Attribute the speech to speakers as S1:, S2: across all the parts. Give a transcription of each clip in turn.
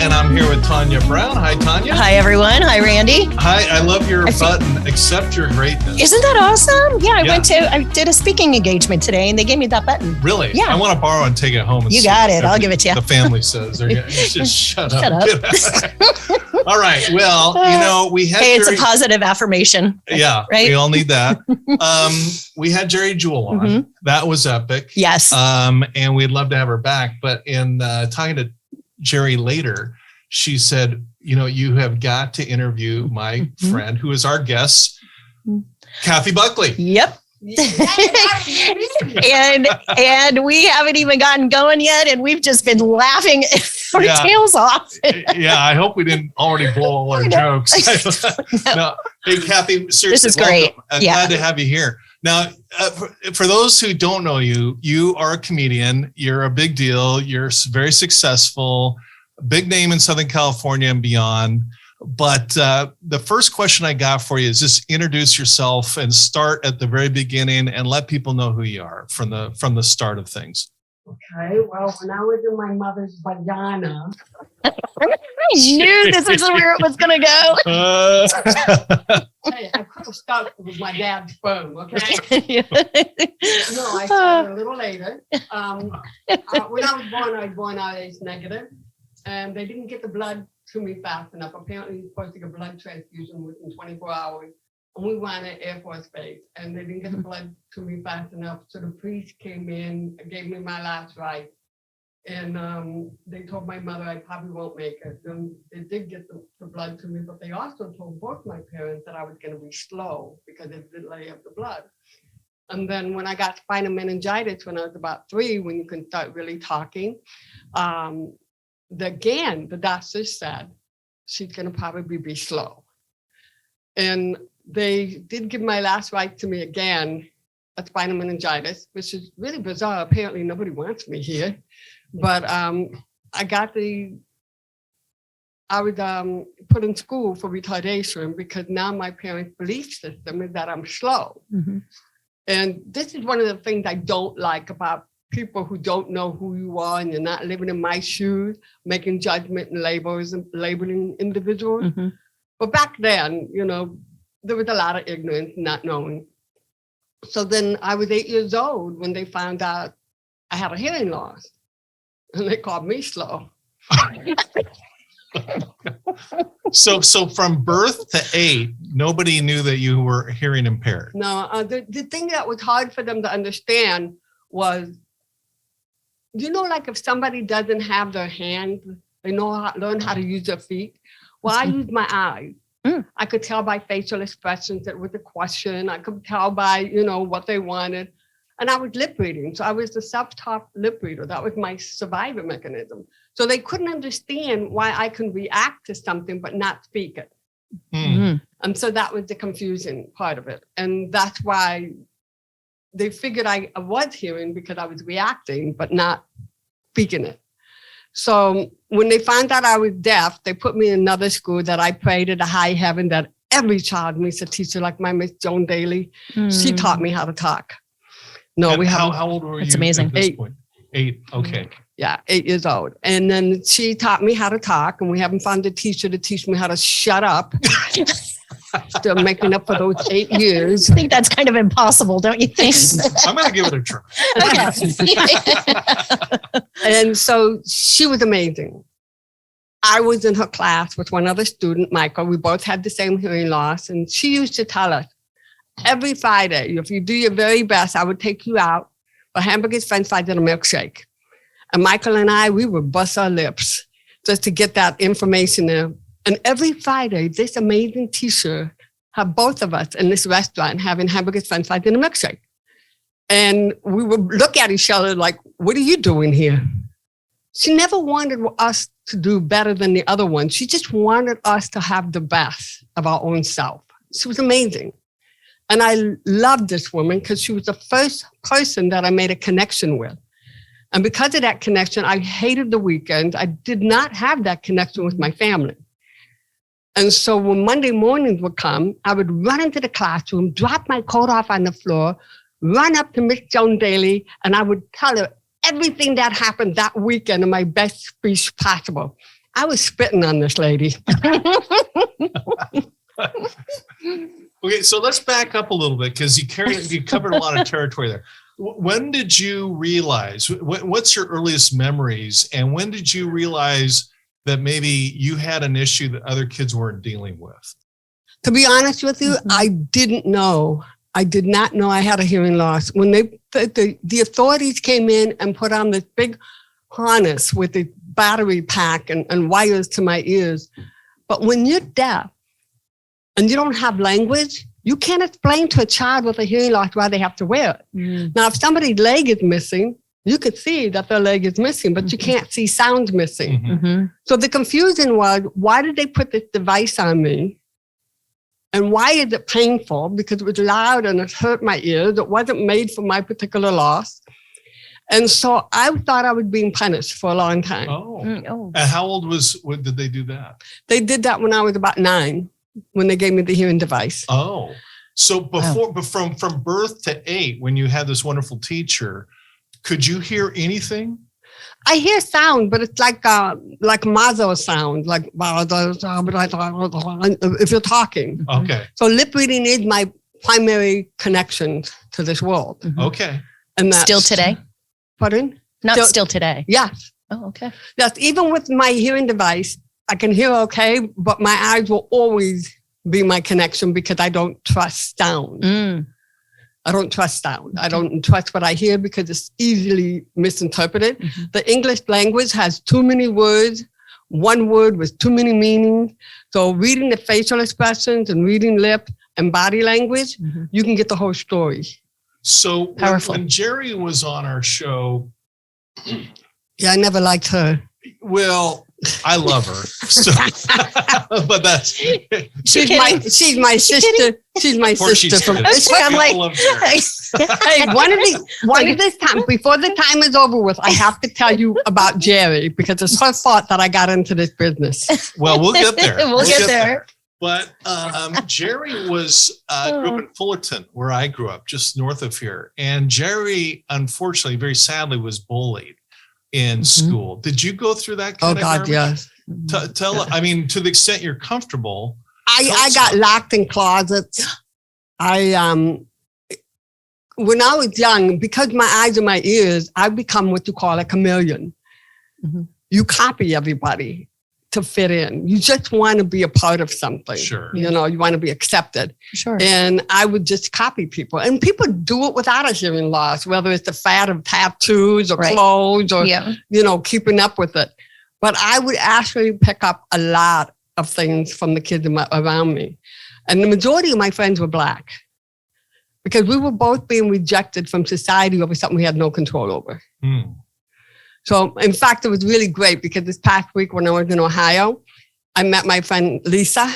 S1: and I'm here with Tanya Brown. Hi, Tanya.
S2: Hi, everyone. Hi, Randy.
S1: Hi, I love your button, accept your greatness.
S2: Isn't that awesome? Yeah, I did a speaking engagement today, and they gave me that button.
S1: Really?
S2: Yeah.
S1: I want to borrow and take it home. And
S2: you got it. I'll give it to you.
S1: The family says. Just shut up. All right. Well, we had
S2: it's a positive affirmation.
S1: Yeah,
S2: right?
S1: We all need that. We had Jerry Jewell on. Mm-hmm. That was epic.
S2: Yes.
S1: And we'd love to have her back. But in talking to Jerry later, she said, you have got to interview my friend who is our guest, Kathy Buckley.
S2: Yep. and we haven't even gotten going yet, and we've just been laughing our tails off.
S1: I hope we didn't already blow all our jokes. No. Hey, Kathy, seriously,
S2: this is great.
S1: Glad to have you here. Now, for those who don't know you, you are a comedian. You're a big deal. You're very successful, big name in Southern California and beyond. But the first question I got for you is just introduce yourself and start at the very beginning and let people know who you are from the start of things.
S3: Okay, well, when I was in my mother's vagina.
S2: I knew this is where it was going to go.
S3: Hey, I could have stuck with my dad's sperm, okay? No, I started a little later. When I was born out age negative, and they didn't get the blood to me fast enough. Apparently, you're supposed to get a blood transfusion within 24 hours. And we went at Air Force Base, and they didn't get the blood to me fast enough. So the priest came in and gave me my last rite. And they told my mother I probably won't make it. And they did get the blood to me, but they also told both my parents that I was going to be slow because of the delay of the blood. And then when I got spinal meningitis when I was about 3, when you can start really talking, the doctor said she's going to probably be slow. And they did give my last rite to me again at spinal meningitis, which is really bizarre. Apparently nobody wants me here. But I was put in school for retardation because now my parents' belief system is that I'm slow. Mm-hmm. And this is one of the things I don't like about people who don't know who you are and you're not living in my shoes, making judgment and labels and labeling individuals. Mm-hmm. But back then, there was a lot of ignorance, not knowing. So then I was 8 years old when they found out I had a hearing loss. And they called me slow.
S1: So from birth to 8, nobody knew that you were hearing impaired.
S3: No, the thing that was hard for them to understand was, like if somebody doesn't have their hands, they learn how to use their feet. Well, I used my eyes. I could tell by facial expressions that was a question. I could tell by, what they wanted. And I was lip reading. So I was the self-taught lip reader. That was my survival mechanism. So they couldn't understand why I can react to something but not speak it. Mm-hmm. And so that was the confusing part of it. And that's why they figured I was hearing because I was reacting but not speaking it. So when they found out I was deaf, they put me in another school that I prayed to the high heaven that every child meets a teacher like my Miss Joan Daly. She taught me how to talk. No,
S1: and how old were you?
S2: It's amazing.
S1: At this point? 8. Okay.
S3: Yeah, 8 years old. And then she taught me how to talk, and we haven't found a teacher to teach me how to shut up. Still making up for those 8 years.
S2: I think that's kind of impossible, don't you think?
S1: I'm going to give it a try.
S3: Okay. And so she was amazing. I was in her class with one other student, Michael. We both had the same hearing loss, and she used to tell us, every Friday, if you do your very best, I would take you out for hamburgers, french fries, and a milkshake. And Michael and I, we would bust our lips just to get that information there. And every Friday, this amazing teacher had both of us in this restaurant having hamburgers, french fries, and a milkshake. And we would look at each other like, what are you doing here? She never wanted us to do better than the other one. She just wanted us to have the best of our own self. She was amazing. And I loved this woman because she was the first person that I made a connection with. And because of that connection, I hated the weekends. I did not have that connection with my family. And so when Monday mornings would come, I would run into the classroom, drop my coat off on the floor, run up to Miss Joan Daly, and I would tell her everything that happened that weekend in my best speech possible. I was spitting on this lady.
S1: Okay, so let's back up a little bit because you covered a lot of territory there. When did you realize, what's your earliest memories, and when did you realize that maybe you had an issue that other kids weren't dealing with?
S3: To be honest with you, I didn't know. I did not know I had a hearing loss. When the authorities came in and put on this big harness with the battery pack and wires to my ears. But when you're deaf and you don't have language, you can't explain to a child with a hearing loss why they have to wear it. Now, if somebody's leg is missing, you could see that their leg is missing, but you can't see sound missing. So the confusion was, why did they put this device on me? And why is it painful? Because it was loud and it hurt my ears. It wasn't made for my particular loss. And so I thought I was being punished for a long time.
S1: And how old did they do that?
S3: They did that when I was about 9, when they gave me the hearing device.
S1: So before, from birth to 8, when you had this wonderful teacher, could you hear anything?
S3: I hear sound, but it's like muzzle sound, like if you're talking.
S1: Okay.
S3: So lip reading is my primary connection to this world.
S1: Okay.
S2: And that's still today?
S3: Pardon?
S2: Still today.
S3: Yes.
S2: Oh, okay.
S3: Yes. Even with my hearing device, I can hear okay, but my eyes will always be my connection because I don't trust sound. I don't trust sound. I don't trust what I hear because it's easily misinterpreted. The English language has too many words, one word with too many meanings. So reading the facial expressions and reading lip and body language, you can get the whole story.
S1: So when Jerry was on our show.
S3: Yeah, I never liked her.
S1: Well, I love her. So, but that's
S3: she's my sister. She's my sister. I'm like, hey, one of this time before the time is over with, I have to tell you about Jerry because it's her fault that I got into this business.
S1: Well, we'll get there.
S2: We'll get there.
S1: But Jerry was grew up in Fullerton, where I grew up, just north of here. And Jerry, unfortunately, very sadly, was bullied in school. Did you go through that kind of
S3: God, yes.
S1: Tell, I mean, to the extent you're comfortable.
S3: I got locked in closets. When I was young, because my eyes and my ears, I become what you call a chameleon. You copy everybody to fit in. You just want to be a part of something.
S1: Sure.
S3: You know, you want to be accepted.
S2: Sure.
S3: And I would just copy people. And people do it without a hearing loss, whether it's the fad of tattoos or clothes or, you know, keeping up with it. But I would actually pick up a lot of things from the kids around me. And the majority of my friends were Black because we were both being rejected from society over something we had no control over. So, in fact, it was really great because this past week when I was in Ohio, I met my friend Lisa.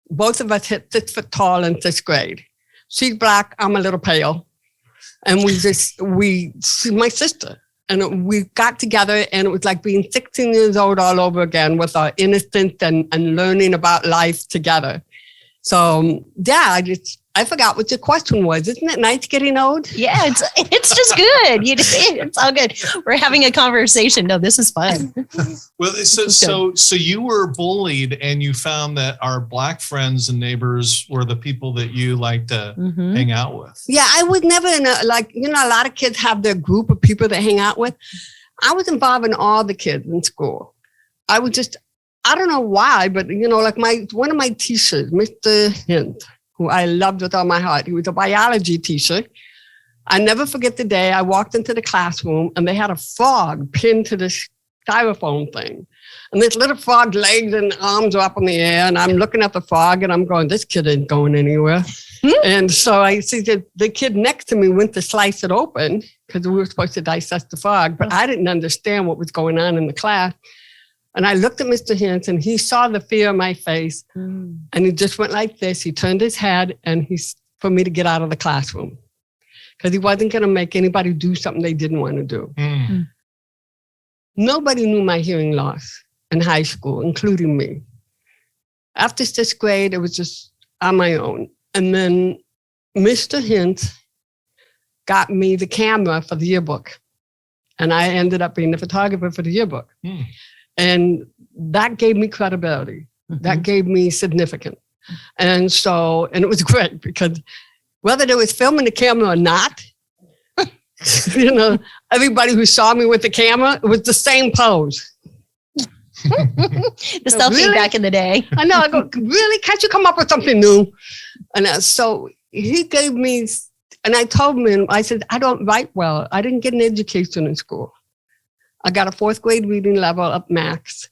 S3: Both of us hit 6 foot tall in 6th grade. She's Black, I'm a little pale. And she's my sister. And we got together and it was like being 16 years old all over again with our innocence and learning about life together. So, yeah, I forgot what your question was. Isn't it nice getting old?
S2: Yeah, it's just good. It's all good. We're having a conversation. No, this is fun.
S1: Well, so you were bullied and you found that our Black friends and neighbors were the people that you like to hang out with.
S3: Yeah, I was never in a lot of kids have their group of people they hang out with. I was involved in all the kids in school. I don't know why, but, you know, like one of my teachers, Mr. Hint, who I loved with all my heart. He was a biology teacher. I never forget the day I walked into the classroom and they had a frog pinned to this styrofoam thing. And this little frog's legs and arms are up in the air. And I'm looking at the frog and I'm going, this kid ain't going anywhere. And so I see that the kid next to me went to slice it open because we were supposed to dissect the frog. But I didn't understand what was going on in the class. And I looked at Mr. Hanson. He saw the fear in my face and he just went like this. He turned his head and for me to get out of the classroom because he wasn't going to make anybody do something they didn't want to do. Nobody knew my hearing loss in high school, including me. After 6th grade, it was just on my own. And then Mr. Hint got me the camera for the yearbook. And I ended up being the photographer for the yearbook. And that gave me credibility.
S2: Mm-hmm.
S3: That gave me significance. And it was great because whether they was filming the camera or not, everybody who saw me with the camera, it was the same pose.
S2: The selfie
S3: really?
S2: back in the day.
S3: I know. I go, really? Can't you come up with something new? And so he gave me, and I told him, I said, I don't write well. I didn't get an education in school. I got a 4th grade reading level up max.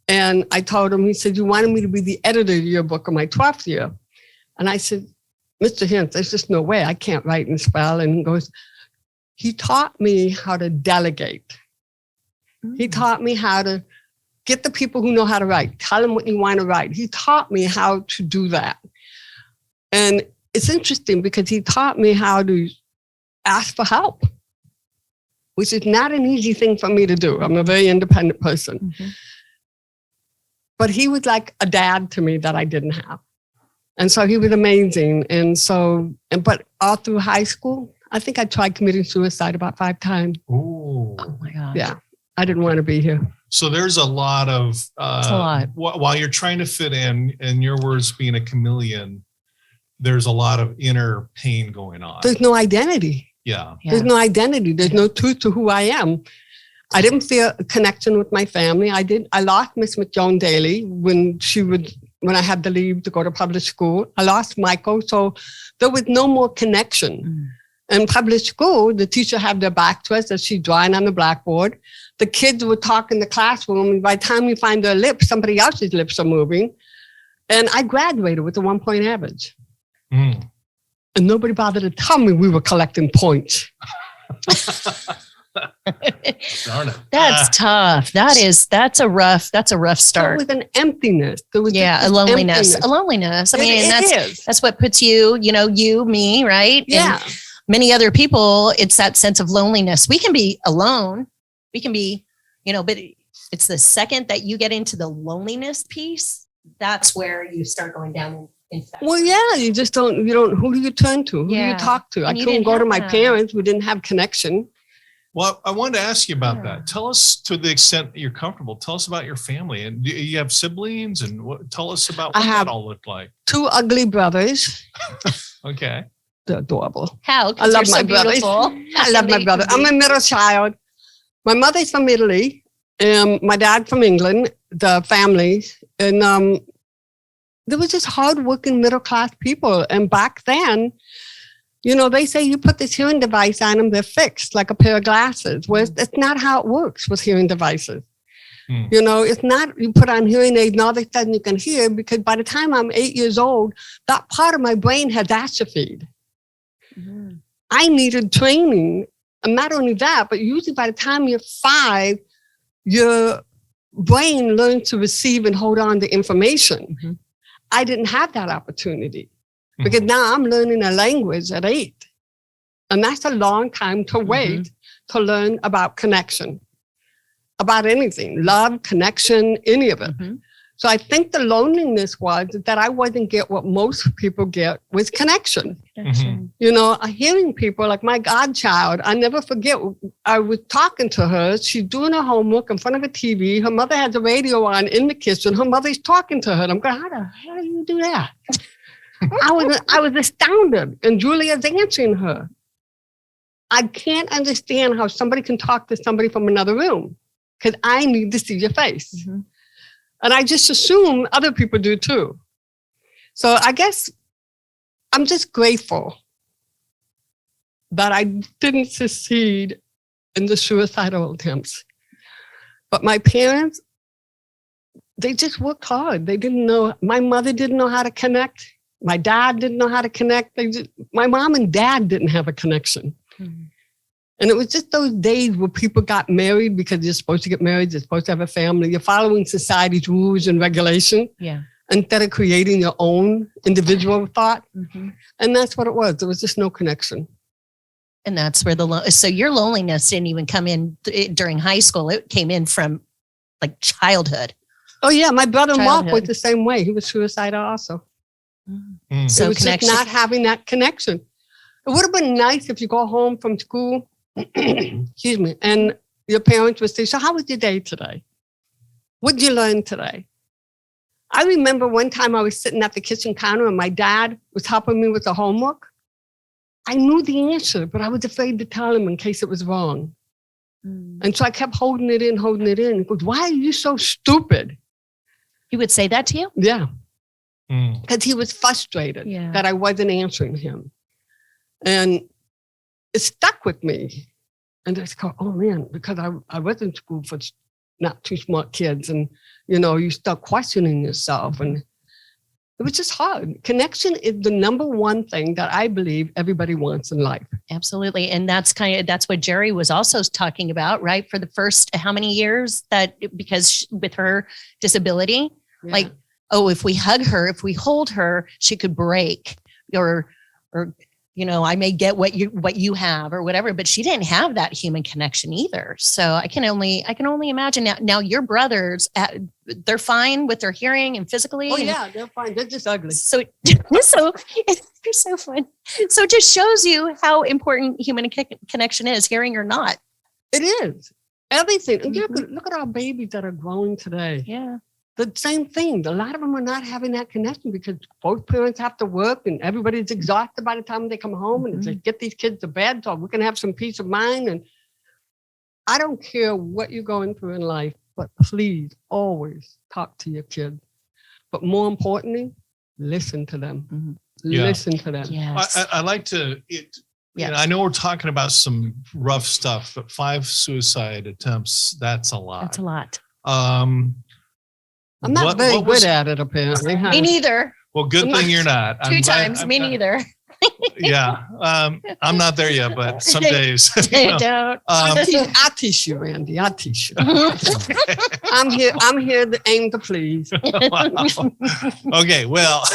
S3: And I told him, he said, you wanted me to be the editor of your book in my 12th year. And I said, Mr. Hintz, there's just no way. I can't write and spell. And he goes, he taught me how to delegate. He taught me how to get the people who know how to write, tell them what you want to write. He taught me how to do that. And it's interesting because he taught me how to ask for help, which is not an easy thing for me to do. I'm a very independent person.
S2: Mm-hmm.
S3: But he was like a dad to me that I didn't have. And so he was amazing. But all through high school, I think I tried committing suicide about 5 times.
S1: Ooh.
S2: Oh my gosh.
S3: Yeah. I didn't want to be here.
S1: So there's a lot of,
S2: It's a lot.
S1: while you're trying to fit in your words, being a chameleon, there's a lot of inner pain going on.
S3: There's no identity.
S1: Yeah.
S3: There's no identity. There's no truth to who I am. I didn't feel a connection with my family. I lost Miss McJoan Daly when I had to leave to go to public school. I lost Michael. So there was no more connection. In public school, the teacher had their back to us as she's drawing on the blackboard. The kids would talk in the classroom. And by the time you find their lips, somebody else's lips are moving. And I graduated with a 1-point average. And nobody bothered to tell me we were collecting points.
S1: Darn it.
S2: That's tough. That's a rough start.
S3: There was an emptiness. There was
S2: A loneliness. A loneliness. I mean, that's what puts you, me, right?
S3: Yeah.
S2: And many other people, it's that sense of loneliness. We can be alone. We can be, but it's the second that you get into the loneliness piece, that's where you start going down in fact.
S3: Well, yeah, you don't, who do you turn to? Who do you talk to? I couldn't go to my parents. We didn't have connection.
S1: Well, I wanted to ask you about that. Tell us, to the extent that you're comfortable, tell us about your family. And do you have siblings? And tell us about what that all looked like.
S3: 2 ugly brothers.
S1: Okay.
S3: They're adorable.
S2: How?
S3: I love my brothers. I love my brother. I'm a middle child. My mother's from Italy. My dad from England, the family. And there was just hardworking middle-class people. And back then, they say you put this hearing device on them, they're fixed like a pair of glasses. Well, it's not how it works with hearing devices. It's not you put on hearing aids and all of a sudden you can hear, because by the time I'm 8 years old, that part of my brain has atrophied. I needed training. And not only that, but usually by the time you're 5, your brain learns to receive and hold on to information. I didn't have that opportunity. Because now I'm learning a language at 8. And that's a long time to wait to learn about connection, about anything, love, connection, any of it. So I think the loneliness was that I wasn't get what most people get with connection. Hearing people like my godchild, I never forget, I was talking to her. She's doing her homework in front of a TV. Her mother has the radio on in the kitchen. Her mother's talking to her. And I'm going, how the hell do you do that? I was astounded, and Julia's answering her. I can't understand how somebody can talk to somebody from another room because I need to see your face. And I just assume other people do too. So I guess I'm just grateful that I didn't succeed in the suicidal attempts. But my parents, they just worked hard. They didn't know, my mother didn't know how to connect. My dad didn't know how to connect. My mom and dad didn't have a connection. And it was just those days where people got married because you're supposed to get married, you're supposed to have a family, you're following society's rules and regulation instead of creating your own individual thought. And that's what it was. There was just no connection.
S2: And that's where so your loneliness didn't even come in during high school. It came in from like childhood.
S3: Oh yeah, my brother Mark was the same way. He was suicidal also. So it was just not having that connection. It would have been nice if you go home from school, excuse me, and your parents would say, so how was your day today? What'd you learn today? I remember one time I was sitting at the kitchen counter and my dad was helping me with the homework. I knew the answer, but I was afraid to tell him in case it was wrong. And so I kept holding it in. He goes, why are you so stupid?
S2: He would say that to you?
S3: Yeah. Because he was frustrated
S2: Yeah.
S3: that I wasn't answering him. And it stuck with me. And I go, oh man, because I was in school for not too smart kids. And, you start questioning yourself. And it was just hard. Connection is the number one thing that I believe everybody wants in life.
S2: Absolutely. And that's what Jerry was also talking about, right? For the first, how many years because with her disability,
S3: Yeah.
S2: like, oh, if we hug her, if we hold her, she could break or I may get what you have or whatever, but she didn't have that human connection either. So I can only imagine now your brothers, they're fine with their hearing and physically.
S3: Oh yeah, they're fine. They're just ugly.
S2: So they're so fun. So it just shows you how important human connection is, hearing or not.
S3: It is. Everything. And look at our babies that are growing today.
S2: Yeah.
S3: The same thing. A lot of them are not having that connection because both parents have to work and everybody's exhausted by the time they come home. And it's like, get these kids to bed so we can have some peace of mind. And I don't care what you're going through in life, but please always talk to your kids. But more importantly, listen to them.
S1: Yeah.
S3: Listen to them.
S2: Yes.
S1: I like to, I know we're talking about some rough stuff, but 5 suicide attempts, that's a lot.
S2: That's a lot.
S3: I'm not very good at it, apparently.
S2: Me neither.
S1: Well, good thing you're not.
S2: Two times. Me neither.
S1: Yeah. I'm not there yet, but some days.
S2: Don't.
S3: I'll teach you, Randy. I'll teach you. I'm here to aim to please.
S1: Wow. Okay. Well,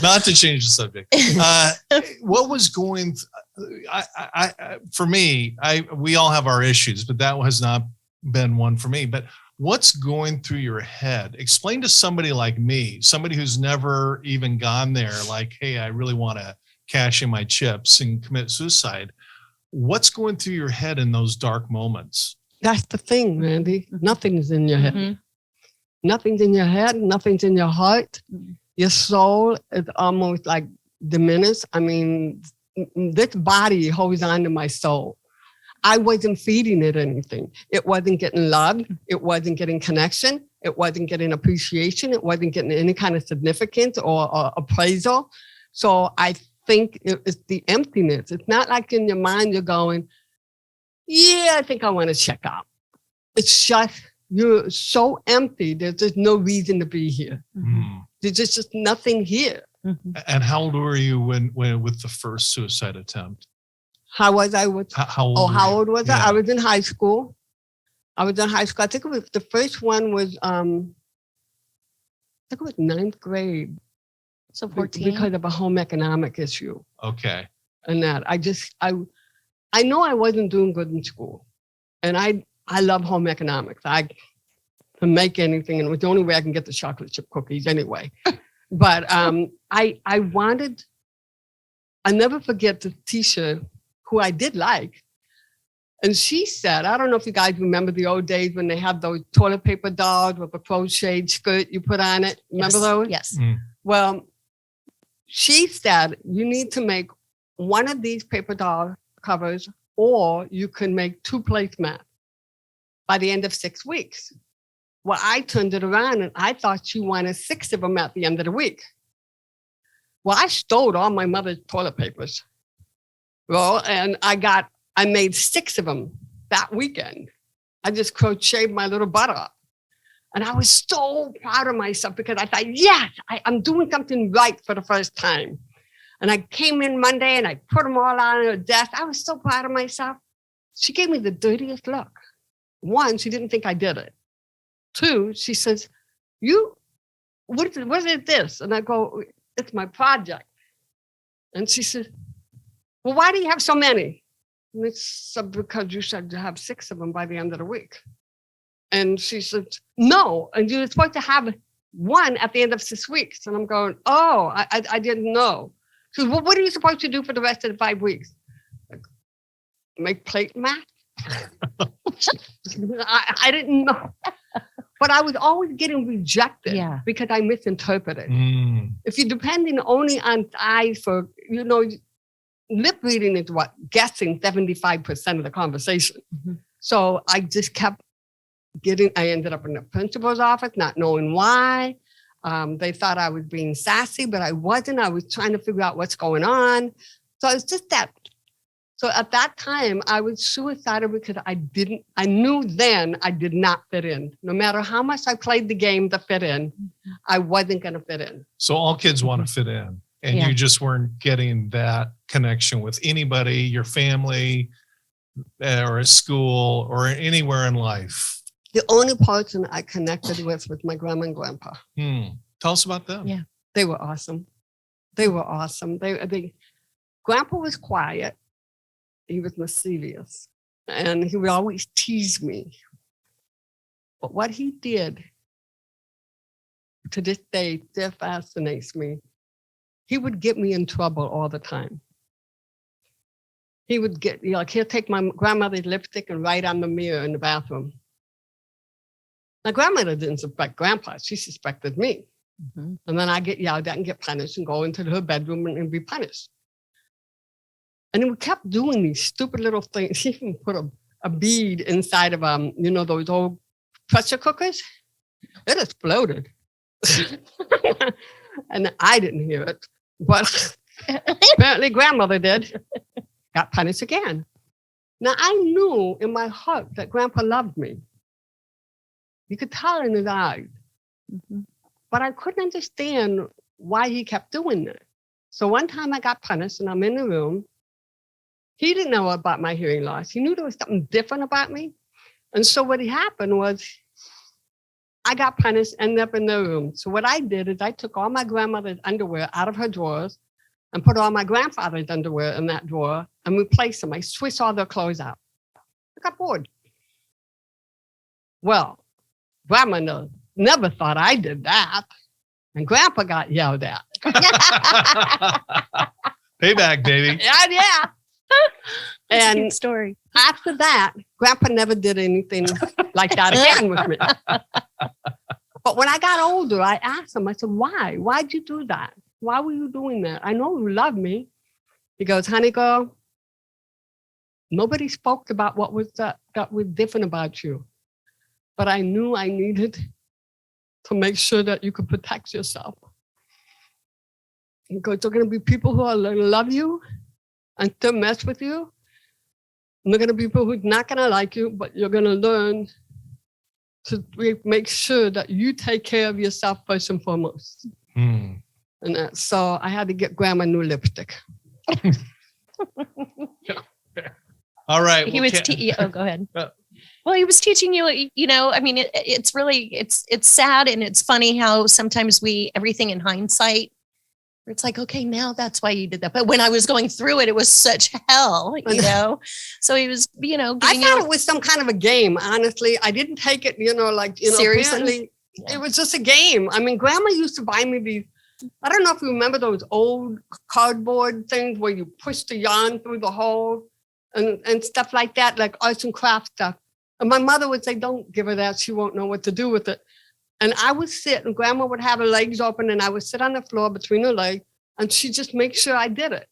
S1: not to change the subject. What was going for me, we all have our issues, but that has not been one for me. But what's going through your head? Explain to somebody like me, somebody who's never even gone there, like, hey, I really want to cash in my chips and commit suicide. What's going through your head in those dark moments?
S3: That's the thing, Randy. Nothing's in your head. Nothing's in your head. Nothing's in your heart. Your soul is almost like diminished. I mean, this body holds on to my soul. I wasn't feeding it anything. It wasn't getting love. It wasn't getting connection. It wasn't getting appreciation. It wasn't getting any kind of significance or appraisal. So I think it's the emptiness. It's not like in your mind you're going, yeah, I think I want to check out. It's just, you're so empty. There's just no reason to be here. There's just nothing here.
S1: And how old were you when with the first suicide attempt?
S3: How was I?
S1: How old
S3: was I? I was in high school. I think it was the first one was I think it was 9th grade.
S2: So 14.
S3: Because of a home economic issue.
S1: Okay.
S3: And that I know I wasn't doing good in school. And I love home economics. I can make anything, and it was the only way I can get the chocolate chip cookies anyway. But I never forget the teacher who I did like. And she said, I don't know if you guys remember the old days when they had those toilet paper dolls with a crocheted skirt you put on it. Remember those?
S2: Yes.
S3: Well, she said, you need to make one of these paper doll covers, or you can make 2 placemats by the end of 6 weeks. Well, I turned it around and I thought she wanted 6 of them at the end of the week. Well, I stole all my mother's toilet papers. Well, and I made 6 of them that weekend. I just crocheted my little butt up. And I was so proud of myself because I thought, yes, I'm doing something right for the first time. And I came in Monday and I put them all on her desk. I was so proud of myself. She gave me the dirtiest look. 1, she didn't think I did it. 2, she says, what is this? And I go, it's my project. And she said, well, why do you have so many? And it's because you said to have 6 of them by the end of the week. And she said, no, and you're supposed to have 1 at the end of 6 weeks. And I'm going, oh, I didn't know. She said, well, what are you supposed to do for the rest of the 5 weeks? Like, make plate math? I didn't know. But I was always getting rejected because I misinterpreted. If you're depending only on eyes for, lip reading is guessing 75% of the conversation. So I just kept I ended up in the principal's office, not knowing why. They thought I was being sassy, but I wasn't. I was trying to figure out what's going on. So it's just that. So at that time, I was suicidal because I knew then I did not fit in. No matter how much I played the game to fit in, I wasn't going to fit in.
S1: So all kids want to fit in, and you just weren't getting that connection with anybody, your family, or at school, or anywhere in life.
S3: The only person I connected with was my grandma and grandpa.
S1: Tell us about them.
S2: Yeah.
S3: They were awesome. They were awesome. Grandpa was quiet. He was mischievous, and he would always tease me. But what he did to this day still fascinates me. He would get me in trouble all the time. He would he'll take my grandmother's lipstick and write on the mirror in the bathroom. My grandmother didn't suspect grandpa. She suspected me. And then I get yelled at and get punished and go into her bedroom and be punished. And we kept doing these stupid little things. He even put a bead inside of, those old pressure cookers. It exploded. And I didn't hear it, but apparently grandmother did. Got punished again. Now I knew in my heart that grandpa loved me. You could tell in his eyes. But I couldn't understand why he kept doing that. So one time I got punished and I'm in the room. He didn't know about my hearing loss. He knew there was something different about me. And so what happened was I got punished, ended up in the room. So what I did is I took all my grandmother's underwear out of her drawers and put all my grandfather's underwear in that drawer and replaced them. I switched all their clothes out. I got bored. Well, grandma never thought I did that. And grandpa got yelled at.
S1: Payback, baby.
S3: Yeah.
S2: That's a good story.
S3: After that, grandpa never did anything like that again with me. But when I got older, I asked him, I said, why? Why'd you do that? Why were you doing that? I know you love me. He goes, honey girl, nobody spoke about what was that was different about you. But I knew I needed to make sure that you could protect yourself. He goes, there are going to be people who are going to love you and still mess with you. And there are going to be people who are not going to like you, but you're going to learn to make sure that you take care of yourself first and foremost. And so I had to get grandma new lipstick.
S1: All right.
S2: He was go ahead. Well, he was teaching you, I mean, it's really, it's sad and it's funny how sometimes everything in hindsight, it's like, okay, now that's why you did that. But when I was going through it, it was such hell, So he was,
S3: I thought it was some kind of a game, honestly. I didn't take it,
S2: seriously.
S3: It was just a game. I mean, grandma used to buy me these, I don't know if you remember those old cardboard things where you push the yarn through the hole and stuff like that, like arts and crafts stuff. And my mother would say, don't give her that. She won't know what to do with it. And I would sit and grandma would have her legs open and I would sit on the floor between her legs and she'd just make sure I did it.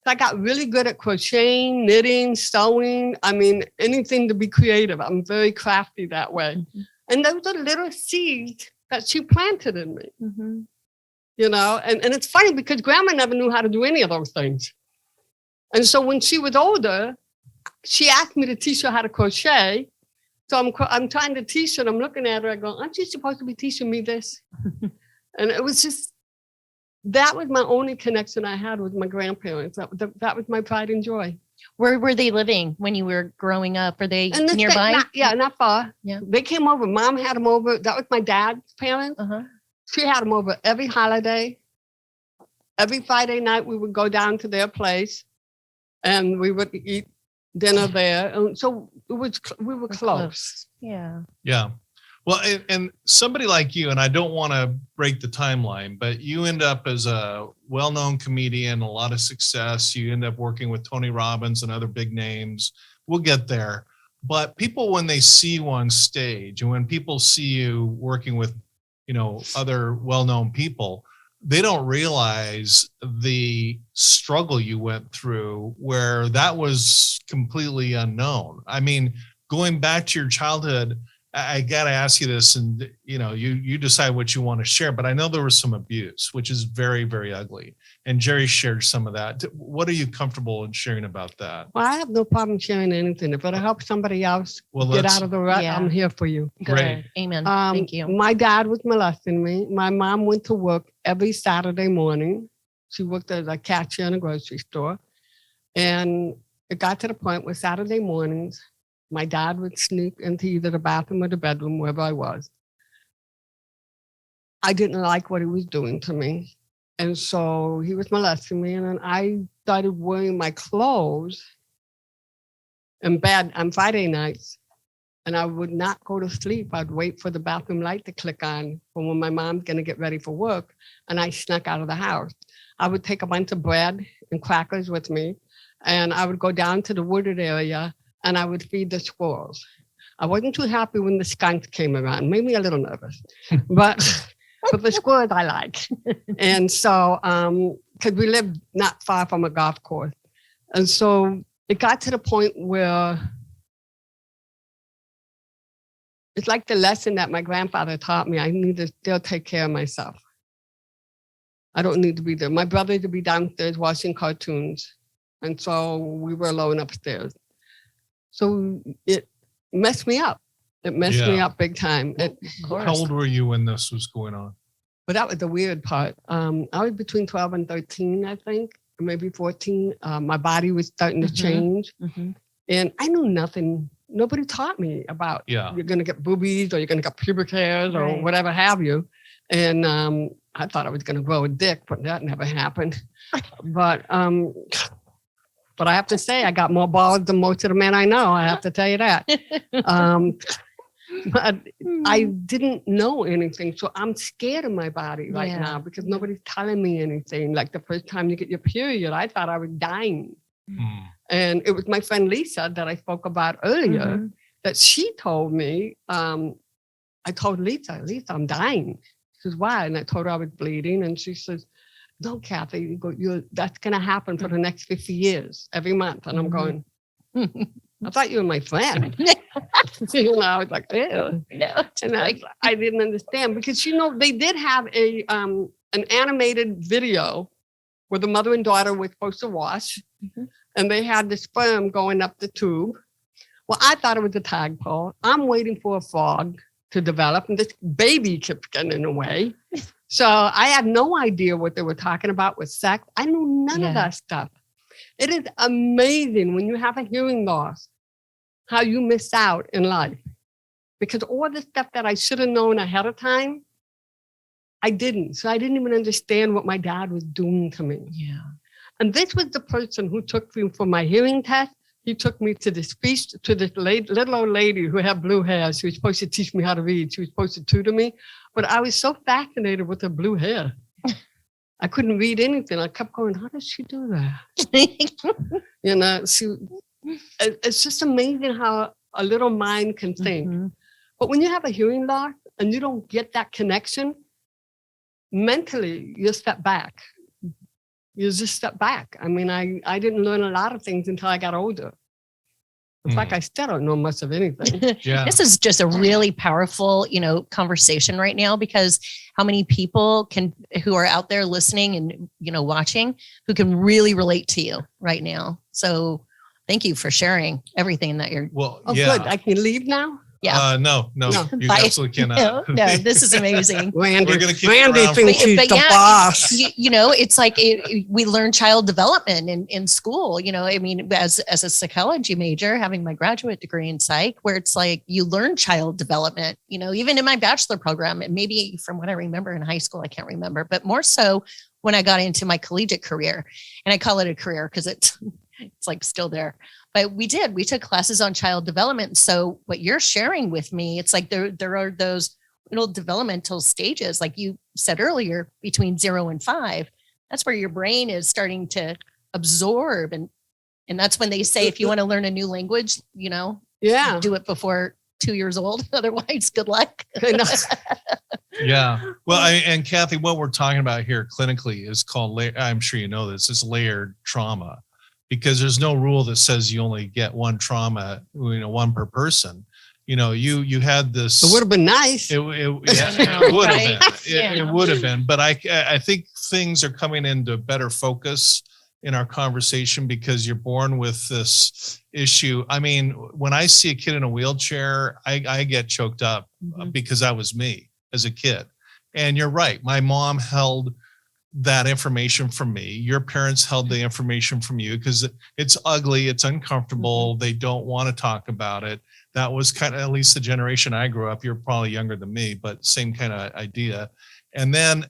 S3: So I got really good at crocheting, knitting, sewing. I mean, anything to be creative. I'm very crafty that way. And those are little seeds that she planted in me, and it's funny because grandma never knew how to do any of those things. And so when she was older, she asked me to teach her how to crochet. So I'm trying to teach her and I'm looking at her. I go, aren't you supposed to be teaching me this? And it was just, that was my only connection I had with my grandparents. That was my pride and joy.
S2: Where were they living when you were growing up? Were they nearby?
S3: Not far.
S2: Yeah.
S3: They came over. Mom had them over. That was my dad's parents. She had them over every holiday. Every Friday night, we would go down to their place and we would eat dinner there. And so we were close.
S2: Yeah.
S1: Yeah. Well, and somebody like you, and I don't want to break the timeline, but you end up as a well-known comedian, a lot of success. You end up working with Tony Robbins and other big names. We'll get there. But people, when they see you on stage and when people see you working with, other well-known people, they don't realize the struggle you went through where that was completely unknown. I mean, going back to your childhood, I got to ask you this, and you decide what you want to share, but I know there was some abuse, which is very, very ugly. And Jerry shared some of that. What are you comfortable in sharing about that?
S3: Well, I have no problem sharing anything. If it'll help somebody else get out of the rut,
S2: Yeah.
S3: I'm here for you.
S1: Great.
S2: Amen. Thank you.
S3: My dad was molesting me. My mom went to work every Saturday morning. She worked as a cashier in a grocery store. And it got to the point where Saturday mornings, my dad would sneak into either the bathroom or the bedroom, wherever I was. I didn't like what he was doing to me. And so he was molesting me. And then I started wearing my clothes in bed on Friday nights. And I would not go to sleep. I'd wait for the bathroom light to click on for when my mom's going to get ready for work. And I snuck out of the house. I would take a bunch of bread and crackers with me. And I would go down to the wooded area and I would feed the squirrels. I wasn't too happy when the skunks came around, made me a little nervous, but the squirrels I like. And so, because we lived not far from a golf course. And so it got to the point where it's like the lesson that my grandfather taught me. I need to still take care of myself. I don't need to be there. My brother would be downstairs watching cartoons. And so we were alone upstairs. So it messed me up. It messed me up big time.
S1: How old were you when this was going on?
S3: But that was the weird part. I was between 12 and 13, I think, or maybe 14. My body was starting to change. Mm-hmm. And I knew nothing. Nobody taught me about you're going to get boobies or you're going to get pubic hairs or whatever have you. And I thought I was going to grow a dick, but that never happened. But I have to say, I got more balls than most of the men I know. I have to tell you that. But I didn't know anything. So I'm scared of my body right now because nobody's telling me anything. Like the first time you get your period, I thought I was dying. Mm. And it was my friend Lisa that I spoke about earlier that she told me, I told Lisa, I'm dying. She says, why? And I told her I was bleeding. And she says, no, Kathy, that's going to happen for the next 50 years, every month. And I'm going, I thought you were my friend. I was like, ew. No, and I didn't understand because, they did have an animated video where the mother and daughter were supposed to wash. Mm-hmm. And they had the sperm going up the tube. Well, I thought it was a tadpole. I'm waiting for a frog to develop, and this baby kept getting in the way. So I had no idea what they were talking about with sex. I knew none of that stuff. It is amazing when you have a hearing loss, how you miss out in life. Because all the stuff that I should have known ahead of time, I didn't. So I didn't even understand what my dad was doing to me. Yeah. And this was the person who took me for my hearing test. He took me to this little old lady who had blue hair. She was supposed to teach me how to read. She was supposed to tutor me. But I was so fascinated with her blue hair. I couldn't read anything. I kept going, how does she do that? It's just amazing how a little mind can think. Mm-hmm. But when you have a hearing loss and you don't get that connection, mentally, you step back. You just step back. I mean, I didn't learn a lot of things until I got older. In fact, I still don't know much of anything.
S2: Yeah. This is just a really powerful, conversation right now, because how many people who are out there listening and, watching, who can really relate to you right now. So thank you for sharing everything that you're.
S1: Well,
S3: good. I can leave now.
S2: Yeah.
S1: No, you absolutely cannot.
S2: No, this is amazing.
S3: Randy thinks she's the boss.
S2: It's like we learn child development in school. I mean, as a psychology major, having my graduate degree in psych, where it's like you learn child development. Even in my bachelor program, and maybe from what I remember in high school, I can't remember, but more so when I got into my collegiate career, and I call it a career because it's like still there. But we took classes on child development. So what you're sharing with me, it's like there are those little developmental stages, like you said earlier, between 0 and 5. That's where your brain is starting to absorb. And that's when they say, if you want to learn a new language,
S3: Yeah.
S2: Do it before 2 years old. Otherwise, good luck.
S1: Yeah. Well, and Kathy, what we're talking about here clinically is called, I'm sure you know this, is layered trauma, because there's no rule that says you only get one trauma, one per person. You had this.
S3: It would have been nice.
S1: It would have been. It would have been. But I think things are coming into better focus in our conversation because you're born with this issue. I mean, when I see a kid in a wheelchair, I get choked up because that was me as a kid. And you're right. My mom held that information from me. Your parents held the information from you because it's ugly. It's uncomfortable. They don't want to talk about it. That was kind of, at least the generation I grew up. You're probably younger than me, but same kind of idea. And then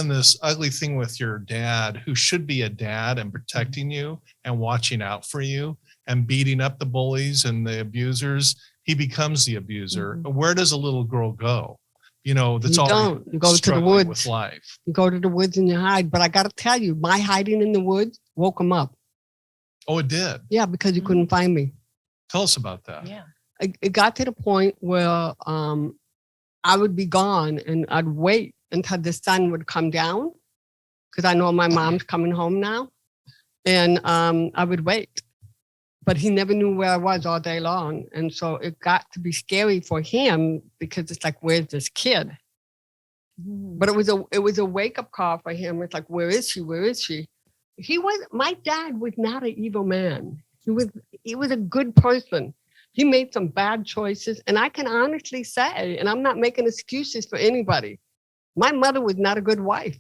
S1: this ugly thing with your dad, who should be a dad and protecting you and watching out for you and beating up the bullies and the abusers. He becomes the abuser. Where does a little girl go? That's all.
S3: You go to the woods
S1: with life.
S3: You go to the woods and you hide. But I got to tell you, my hiding in the woods woke him up.
S1: Oh, it did?
S3: Yeah, because you couldn't find me.
S1: Tell us about that.
S2: Yeah.
S3: It got to the point where I would be gone and I'd wait until the sun would come down because I know my mom's coming home now. And I would wait. But he never knew where I was all day long. And so it got to be scary for him because it's like, where's this kid? But it was a wake-up call for him. It's like, where is she? Where is she? My dad was not an evil man. He was a good person. He made some bad choices. And I can honestly say, and I'm not making excuses for anybody, my mother was not a good wife.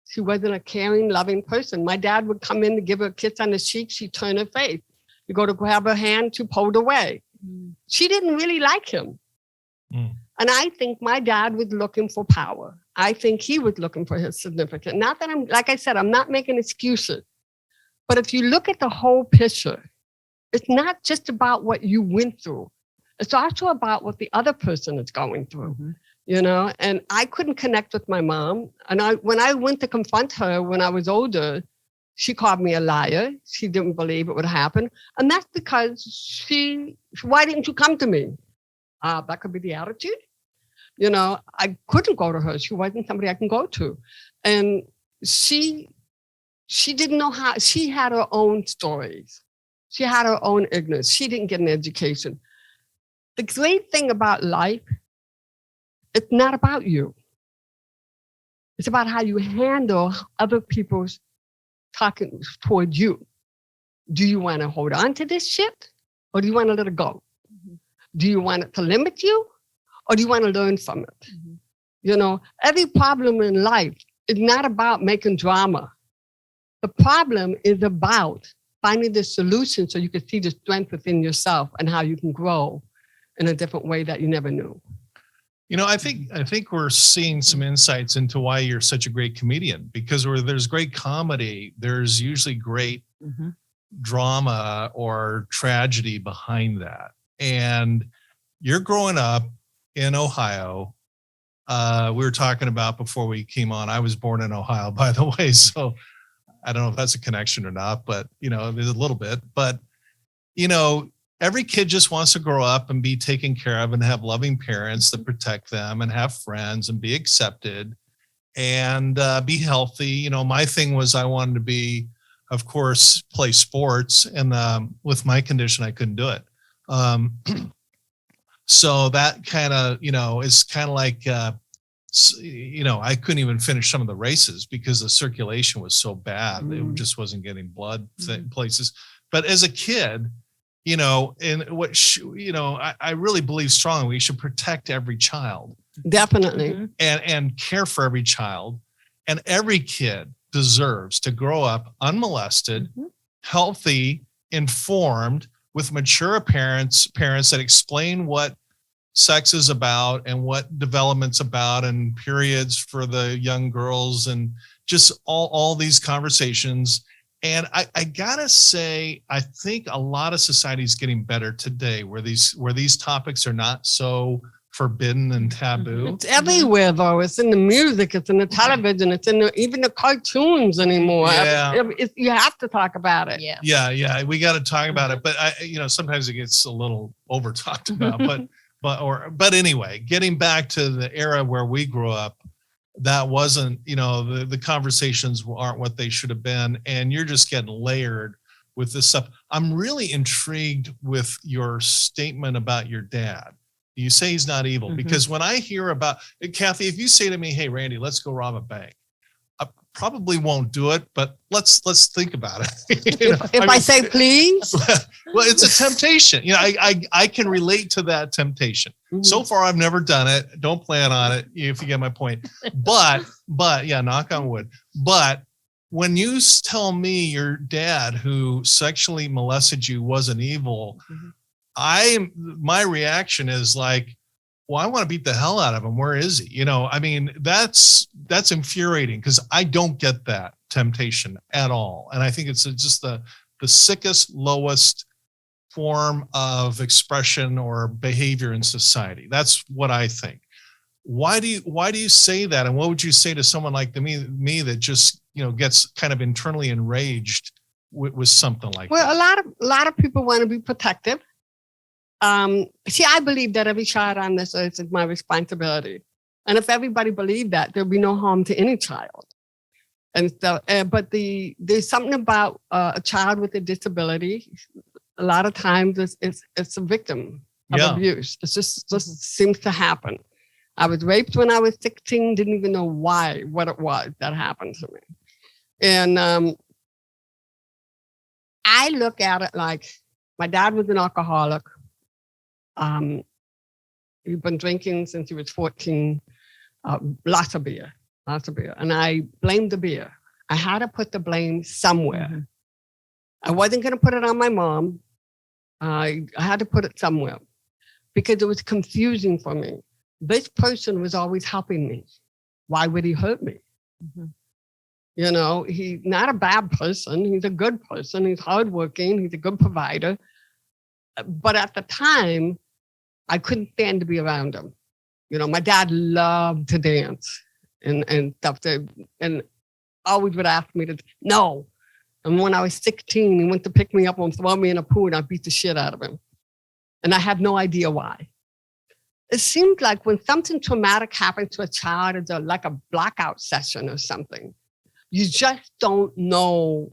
S3: She wasn't a caring, loving person. My dad would come in to give her a kiss on the cheek. She'd turn her face. You go to grab her hand, she pulled away. She didn't really like him. And I think my dad was looking for power. I think he was looking for his significance. Not that like I said, I'm not making excuses. But if you look at the whole picture, it's not just about what you went through. It's also about what the other person is going through, and I couldn't connect with my mom. And when I went to confront her when I was older, she called me a liar. She didn't believe it would happen. And that's because why didn't you come to me? That could be the attitude. I couldn't go to her. She wasn't somebody I can go to. And she didn't know how. She had her own stories. She had her own ignorance. She didn't get an education. The great thing about life, it's not about you. It's about how you handle other people's talking toward you. Do you want to hold on to this shit or do you want to let it go? Do you want it to limit you or do you want to learn from it? Every problem in life is not about making drama. The problem is about finding the solution so you can see the strength within yourself and how you can grow in a different way that you never knew.
S1: I think we're seeing some insights into why you're such a great comedian, because where there's great comedy, there's usually great drama or tragedy behind that. And you're growing up in Ohio. We were talking about before we came on, I was born in Ohio, by the way. So I don't know if that's a connection or not, but, there's a little bit. But, every kid just wants to grow up and be taken care of and have loving parents that protect them and have friends and be accepted and be healthy. My thing was I wanted to be, of course, play sports. And with my condition, I couldn't do it. So that kind of, is kind of like, I couldn't even finish some of the races because the circulation was so bad. It just wasn't getting blood places. But as a kid, and I really believe strongly we should protect every child.
S3: Definitely.
S1: And care for every child. And every kid deserves to grow up unmolested, healthy, informed, with mature parents that explain what sex is about and what development's about and periods for the young girls and just all these conversations. And I gotta say, I think a lot of society is getting better today, where these topics are not so forbidden and taboo.
S3: It's everywhere, though. It's in the music. It's in the television. It's in even the cartoons anymore.
S1: Yeah.
S3: You have to talk about it.
S2: Yeah.
S1: Yeah. We got to talk about it, but sometimes it gets a little over talked about, but anyway, getting back to the era where we grew up, that wasn't, the conversations aren't what they should have been. And you're just getting layered with this stuff. I'm really intrigued with your statement about your dad. You say he's not evil, because when I hear about, Kathy, if you say to me, hey, Randy, let's go rob a bank, I probably won't do it, but let's think about it.
S3: If I say please,
S1: well, it's a temptation. I can relate to that temptation. So far, I've never done it. Don't plan on it, if you get my point. But yeah, knock on wood. But when you tell me your dad who sexually molested you wasn't evil, my reaction is like, well, I want to beat the hell out of him. Where is he? That's infuriating, because I don't get that temptation at all. And I think it's just the sickest, lowest form of expression or behavior in society. That's what I think. Why do you say that? And what would you say to someone like me that just, gets kind of internally enraged with something like that?
S3: Well, a lot of people want to be protective. I believe that every child on this earth is my responsibility. And if everybody believed that, there'd be no harm to any child. And so, but there's something about a child with a disability. A lot of times it's a victim of abuse. It just seems to happen. I was raped when I was 16, didn't even know what it was that happened to me. And I look at it like my dad was an alcoholic. He'd been drinking since he was 14, lots of beer. And I blamed the beer. I had to put the blame somewhere. I wasn't going to put it on my mom. I had to put it somewhere because it was confusing for me. This person was always helping me. Why would he hurt me? He's not a bad person. He's a good person. He's hardworking. He's a good provider. But at the time, I couldn't stand to be around him. My dad loved to dance and stuff, and always would ask me to, no. And when I was 16, he went to pick me up and throw me in a pool, and I beat the shit out of him. And I have no idea why. It seems like when something traumatic happens to a child, it's like a blackout session or something. You just don't know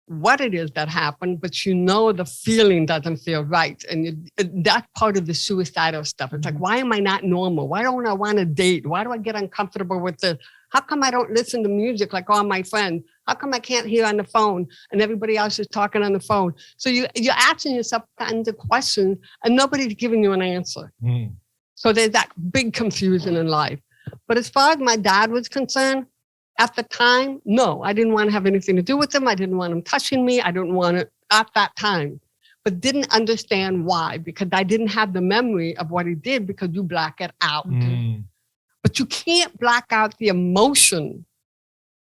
S3: what it is that happened, but the feeling doesn't feel right. And that's part of the suicidal stuff. It's like, why am I not normal? Why don't I want to date? Why do I get uncomfortable with this? How come I don't listen to music like all my friends? How come I can't hear on the phone and everybody else is talking on the phone? So you're asking yourself kinds of questions and nobody's giving you an answer. So there's that big confusion in life. But as far as my dad was concerned, at the time, no, I didn't want to have anything to do with him. I didn't want him touching me. I didn't want it at that time, but didn't understand why, because I didn't have the memory of what he did, because you black it out. But you can't black out the emotion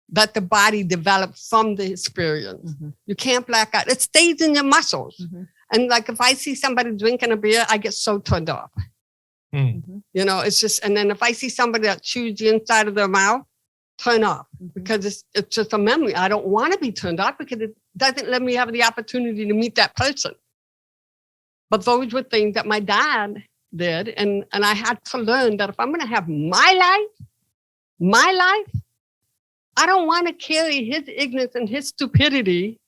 S3: that the body develops from the experience. You can't black out. It stays in your muscles. And like if I see somebody drinking a beer, I get so turned off. It's just, and then if I see somebody that chews the inside of their mouth, turn off, because it's just a memory. I don't want to be turned off because it doesn't let me have the opportunity to meet that person. But those were things that my dad did. And I had to learn that if I'm going to have my life, I don't want to carry his ignorance and his stupidity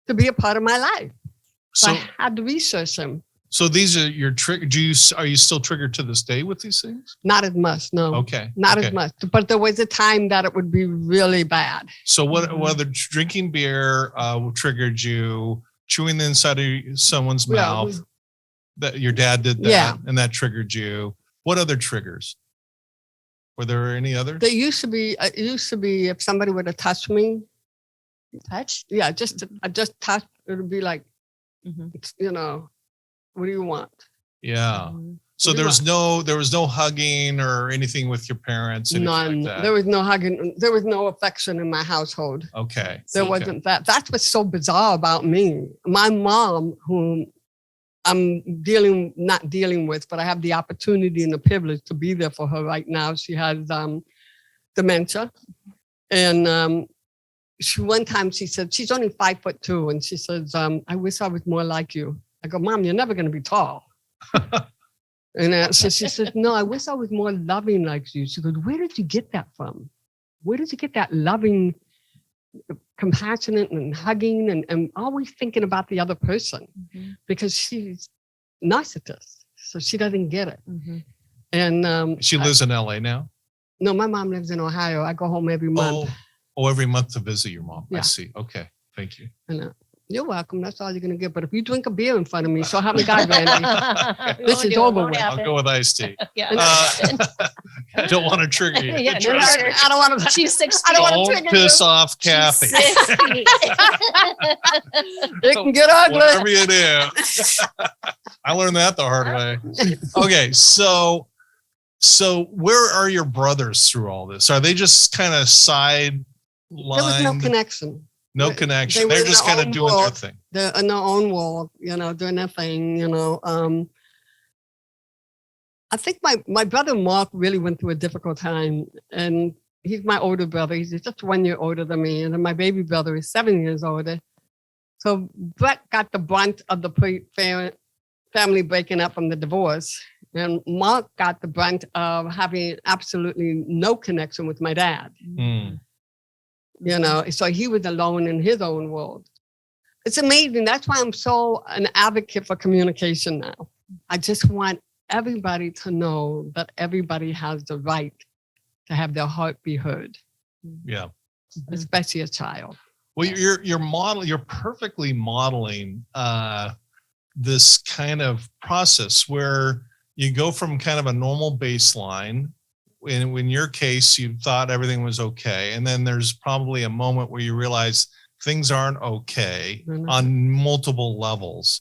S3: to be a part of my life. So I had to research him.
S1: So these are your triggers. Are you still triggered to this day with these things?
S3: Not as much, no.
S1: Okay.
S3: Not as much. But there was a time that it would be really bad.
S1: So whether drinking beer triggered you, chewing the inside of someone's mouth, that your dad did that, and that triggered you. What other triggers? Were there any others?
S3: There used to be. It used to be if somebody would have touched me.
S2: Touch?
S3: Yeah, just touch. It would be like, what do you want?
S1: Yeah. So there was no hugging or anything with your parents.
S3: None.
S1: Like that.
S3: There was no hugging. There was no affection in my household.
S1: Okay.
S3: There wasn't that. That's what's so bizarre about me. My mom, whom I'm not dealing with, but I have the opportunity and the privilege to be there for her right now. She has dementia. And one time she said, she's only 5'2", and she says, I wish I was more like you. I go, Mom, you're never going to be tall. And so she said, no, I wish I was more loving like you. She goes, where did you get that from? Where did you get that loving, compassionate and hugging and always thinking about the other person? Because she's narcissist, so she doesn't get it. And
S1: She lives in LA now?
S3: No, my mom lives in Ohio. I go home every month.
S1: Oh, every month to visit your mom.
S3: Yeah.
S1: I see. Okay. Thank you.
S3: And, you're welcome. That's all you're going to get. But if you drink a beer in front of me, so help me God, Randy. This is over with.
S1: I'll go with iced tea.
S2: Yeah.
S1: I don't want to trigger you.
S2: Yeah,
S1: Trust me.
S3: I don't want to.
S2: She's 60.
S3: I don't want to
S1: Don't
S3: trigger
S1: piss
S3: you.
S1: off Kathy.
S3: It can get ugly.
S1: Whatever you do. I learned that the hard way. Okay, so where are your brothers through all this? Are they just kind of sidelined?
S3: There was no connection.
S1: No
S3: They
S1: connection.
S3: were
S1: They're
S3: in
S1: just
S3: their
S1: kind of
S3: own
S1: doing their
S3: world.
S1: thing.
S3: They're in their own world, doing their thing, I think my brother Mark really went through a difficult time, and he's my older brother. He's just 1 year older than me, and then my baby brother is 7 years older. So Brett got the brunt of the family breaking up from the divorce, and Mark got the brunt of having absolutely no connection with my dad.
S1: Mm.
S3: So he was alone in his own world. It's amazing. That's why I'm so an advocate for communication now. I just want everybody to know that everybody has the right to have their heart be heard,
S1: Yeah.
S3: especially a child.
S1: Well, you're perfectly modeling this kind of process where you go from kind of a normal baseline. In your case, you thought everything was okay. And then there's probably a moment where you realize things aren't okay on multiple levels.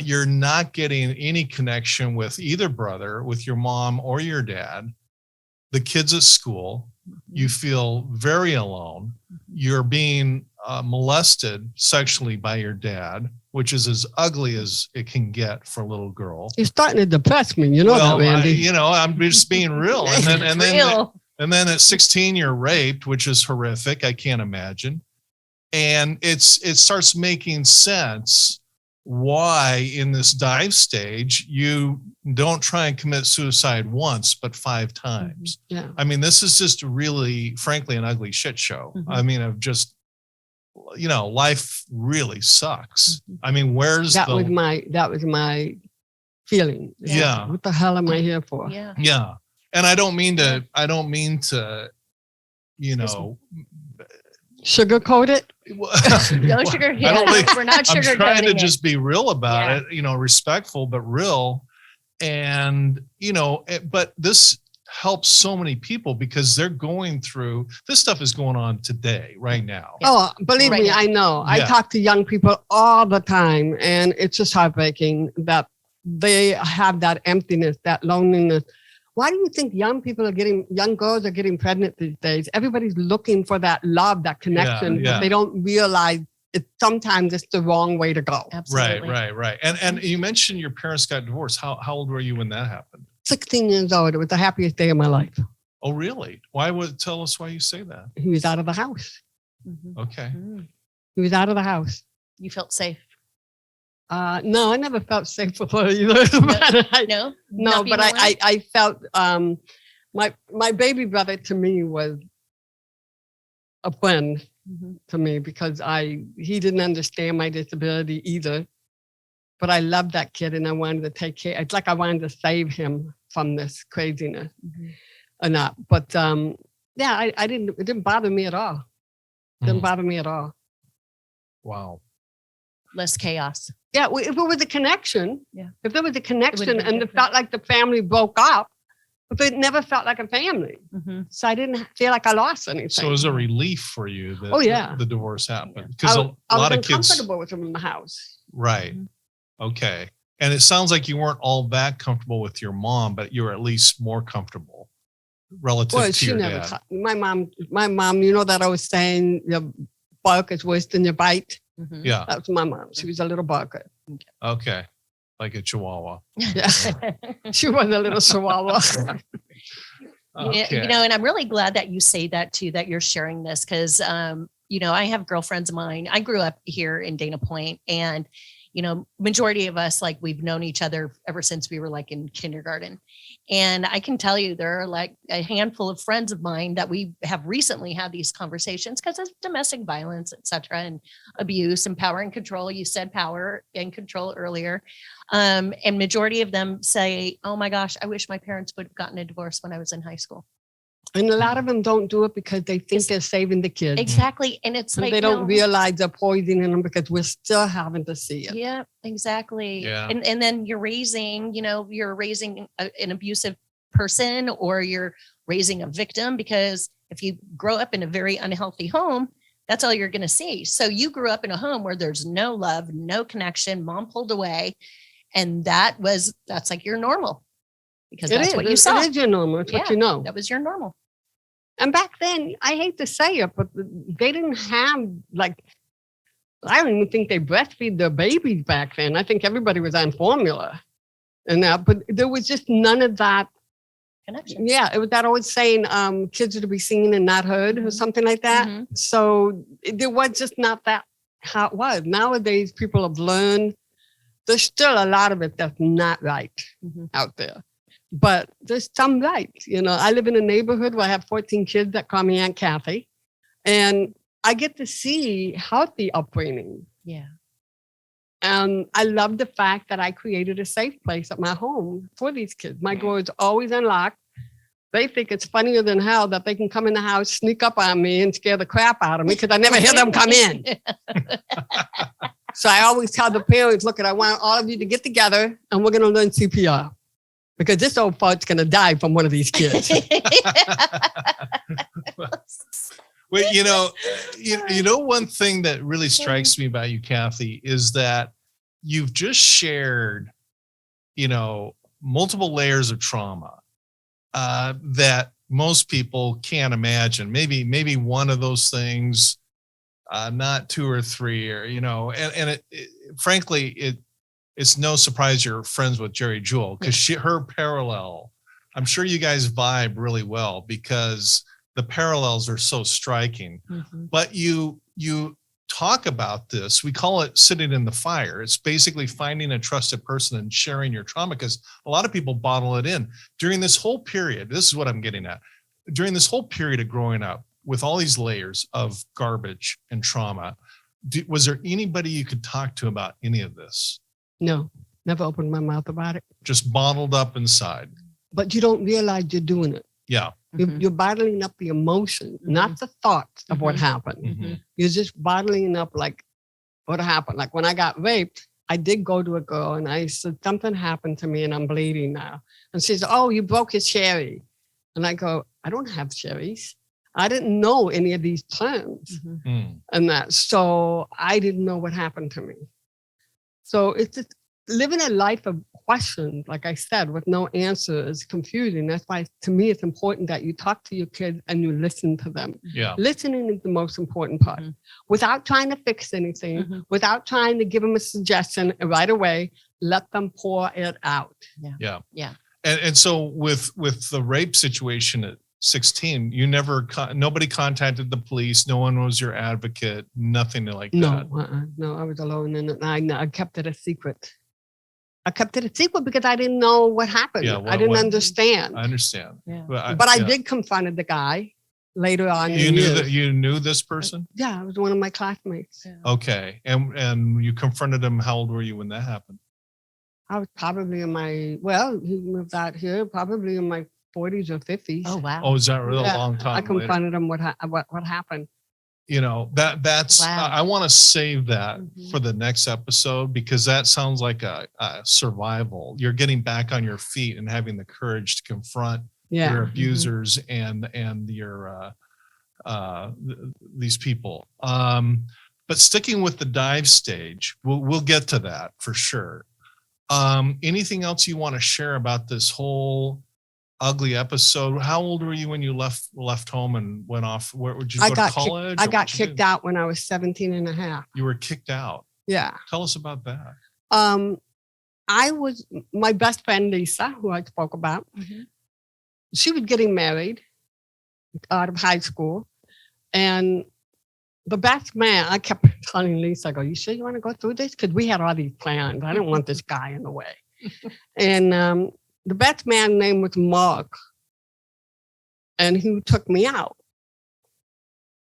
S1: You're not getting any connection with either brother, with your mom or your dad, the kids at school. You feel very alone. You're being molested sexually by your dad, which is as ugly as it can get for a little girl.
S3: You're starting to depress me, that, Randy.
S1: I'm just being real. And then at 16, you're raped, which is horrific. I can't imagine. And it starts making sense why in this dive stage you don't try and commit suicide once, but 5 times.
S3: Yeah.
S1: I mean, this is just really, frankly, an ugly shit show. I mean, of just, life really sucks. I mean,
S3: that was my feeling.
S1: Yeah.
S3: What the hell am I here for?
S2: Yeah.
S1: Yeah. And I don't mean to,
S3: Sugarcoat it?
S2: No sugar. Yeah, we're not
S1: I'm
S2: sugarcoating
S1: trying to
S2: it.
S1: just be real about it, respectful, but real. And, but this helps so many people because they're going through, this stuff is going on today, right now.
S3: Oh, believe me, I know. I
S1: Yeah.
S3: talk to young people all the time, and it's just heartbreaking that they have that emptiness, that loneliness. Why do you think young girls are getting pregnant these days? Everybody's looking for that love, that connection,
S1: yeah.
S3: but they don't realize sometimes it's the wrong way to go.
S2: Absolutely.
S1: Right. And you mentioned your parents got divorced. How old were you when that happened?
S3: 16 years old. It was the happiest day of my life.
S1: Oh, really? Tell us why you say that.
S3: He was out of the house.
S1: Okay.
S3: He was out of the house.
S2: You felt safe.
S3: No, I never felt safe with her either.
S2: No,
S3: but I felt my baby brother to me was a friend to me because he didn't understand my disability either. But I loved that kid and I wanted to take care. It's like I wanted to save him from this craziness or not. But it didn't bother me at all. It didn't bother me at all.
S1: Wow.
S2: Less chaos.
S3: Yeah, if it was a connection, if there was a connection and it felt like the family broke up, but it never felt like a family. So I didn't feel like I lost anything.
S1: So it was a relief for you that the divorce happened. Because a lot of kids.
S3: I was uncomfortable with him in the house.
S1: Right. Okay. And it sounds like you weren't all that comfortable with your mom, but you were at least more comfortable relative to your dad.
S3: My mom, that I was saying, your bark is worse than your bite.
S1: Yeah.
S3: That was my mom. She was a little barker.
S1: Okay. like a chihuahua.
S3: Yeah. She was a little chihuahua.
S1: Okay.
S2: You know, and I'm really glad that you say that too, that you're sharing this because, you know, I have girlfriends of mine. I grew up here in Dana Point, and, you know, majority of us, like, we've known each other ever since we were like in kindergarten. And I can tell you there are like a handful of friends of mine that we have recently had these conversations because of domestic violence, et cetera, and abuse and power and control. You said power and control earlier. And majority of them say, oh my gosh, I wish my parents would have gotten a divorce when I was in high school.
S3: And a lot of them don't do it because they think they're saving the kids.
S2: Exactly. And it's
S3: And
S2: like,
S3: they don't
S2: no.
S3: realize they're poisoning them because we're still having to see it.
S2: Yeah, exactly.
S1: Yeah.
S2: And then you're raising, you know, you're raising an abusive person, or you're raising a victim, because if you grow up in a very unhealthy home, that's all you're going to see. So you grew up in a home where there's no love, no connection, mom pulled away. And that's like your normal, because that's what you saw.
S3: It is your normal. It's what you know.
S2: That was your normal.
S3: And back then, I hate to say it, but they didn't have, like, I don't even think they breastfeed their babies back then. I think everybody was on formula and that, but there was just none of that.
S2: Connection.
S3: Yeah, it was that old saying, kids are to be seen and not heard, or something like that.
S2: Mhm.
S3: So there was just not that how it was. Nowadays, people have learned. There's still a lot of it that's not right
S2: Mhm.
S3: out there. But there's some right. You know, I live in a neighborhood where I have 14 kids that call me Aunt Kathy. And I get to see healthy upbringing.
S2: Yeah.
S3: And I love the fact that I created a safe place at my home for these kids. My door is always unlocked. They think it's funnier than hell that they can come in the house, sneak up on me, and scare the crap out of me because I never hear them come in. So I always tell the parents, look, I want all of you to get together and we're going to learn CPR. Because this old fart's going to die from one of these kids.
S1: Well, you know, one thing that really strikes me about you, Kathy, is that you've just shared, you know, multiple layers of trauma that most people can't imagine. Maybe one of those things, not two or three, or, you know, and frankly, it's no surprise you're friends with Jerry Jewell, because her parallel, I'm sure you guys vibe really well because the parallels are so striking.
S2: Mm-hmm.
S1: But you talk about this, we call it sitting in the fire. It's basically finding a trusted person and sharing your trauma, because a lot of people bottle it in. During this whole period, this is what I'm getting at. During this whole period of growing up with all these layers of garbage and trauma, was there anybody you could talk to about any of this?
S3: No, never opened my mouth about it.
S1: Just bottled up inside.
S3: But you don't realize you're doing it.
S1: Yeah.
S3: You're bottling up the emotion, not the thoughts of what happened.
S1: Mm-hmm.
S3: You're just bottling up like what happened. Like when I got raped, I did go to a girl and I said, something happened to me and I'm bleeding now. And she said, oh, you broke his cherry. And I go, I don't have cherries. I didn't know any of these terms and that. So I didn't know what happened to me. So it's just living a life of questions, like I said, with no answer is confusing. That's why, to me, it's important that you talk to your kids and you listen to them.
S1: Yeah.
S3: Listening is the most important part. Without trying to fix anything, without trying to give them a suggestion right away, let them pour it out.
S1: Yeah.
S2: Yeah.
S1: And so with the rape situation at 16, you never, nobody contacted the police. No one was your advocate, nothing like that.
S3: No, I was alone in it. I kept it a secret. I kept it a secret because I didn't know what happened.
S1: Yeah,
S3: I didn't understand.
S1: I understand.
S2: Yeah.
S3: But I did confront the guy later on.
S1: You knew that you knew this person?
S3: Yeah, it was one of my classmates.
S2: Yeah.
S1: Okay. And you confronted him. How old were you when that happened?
S3: I was probably in my, he moved out here, probably in my 40s or 50s.
S2: Oh, wow.
S1: Oh, is that really
S3: Yeah,
S1: a long time
S3: I
S1: later?
S3: confronted him what happened.
S1: You know, that's,
S2: Wow.
S1: I want to save that for the next episode, because that sounds like a survival. You're getting back on your feet and having the courage to confront your abusers and your these people. But sticking with the dive stage, we'll get to that for sure. Anything else you want to share about this whole ugly episode? How old were you when you left home and went off? Where would you go to college?
S3: I got kicked out when I was 17 and a half.
S1: You were kicked out.
S3: Yeah.
S1: Tell us about that.
S3: my best friend, Lisa, who I spoke about,
S2: Mhm.
S3: she was getting married out of high school. And the best man, I kept telling Lisa, I go, you sure you want to go through this? Because we had all these plans. I don't want this guy in the way. And the best man's name was Mark. And he took me out.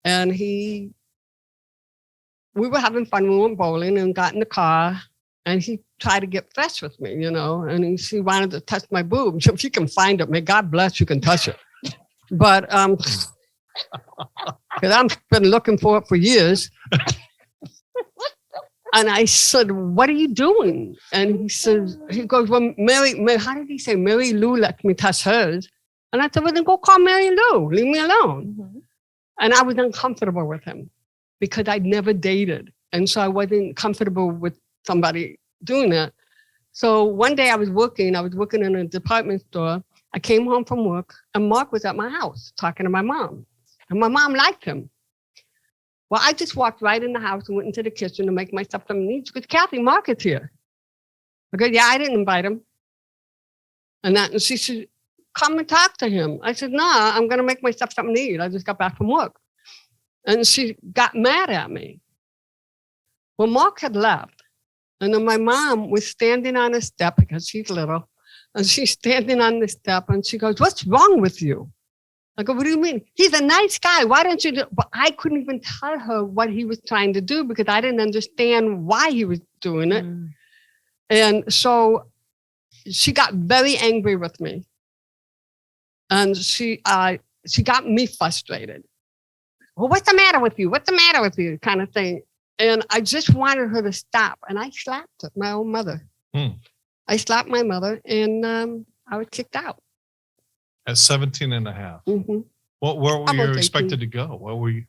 S3: And we were having fun. We went bowling and got in the car. And he tried to get fresh with me, and she wanted to touch my boob. If you can find it, may God bless you can touch it. But because I've been looking for it for years. And I said, what are you doing? And he goes, well, Mary, how did he say? Mary Lou let me touch hers. And I said, well, then go call Mary Lou. Leave me alone. Mm-hmm. And I was uncomfortable with him because I'd never dated. And so I wasn't comfortable with somebody doing that. So one day I was working in a department store. I came home from work and Mark was at my house talking to my mom. And my mom liked him. Well, I just walked right in the house and went into the kitchen to make myself something to eat because Kathy, Mark is here. I go, yeah, I didn't invite him. And she said, come and talk to him. I said, no, I'm going to make myself something to eat. I just got back from work. And she got mad at me. Well, Mark had left. And then my mom was standing on a step because she's little. And she's standing on the step and she goes, what's wrong with you? I go, what do you mean? He's a nice guy. Why don't you do? But I couldn't even tell her what he was trying to do because I didn't understand why he was doing it. Mm. And so she got very angry with me. And she got me frustrated. Well, what's the matter with you? What's the matter with you? Kind of thing. And I just wanted her to stop. And I slapped her, my own mother. Mm. I slapped my mother and I was kicked out.
S1: At 17 and a half. Mm-hmm. Where were you expected to go?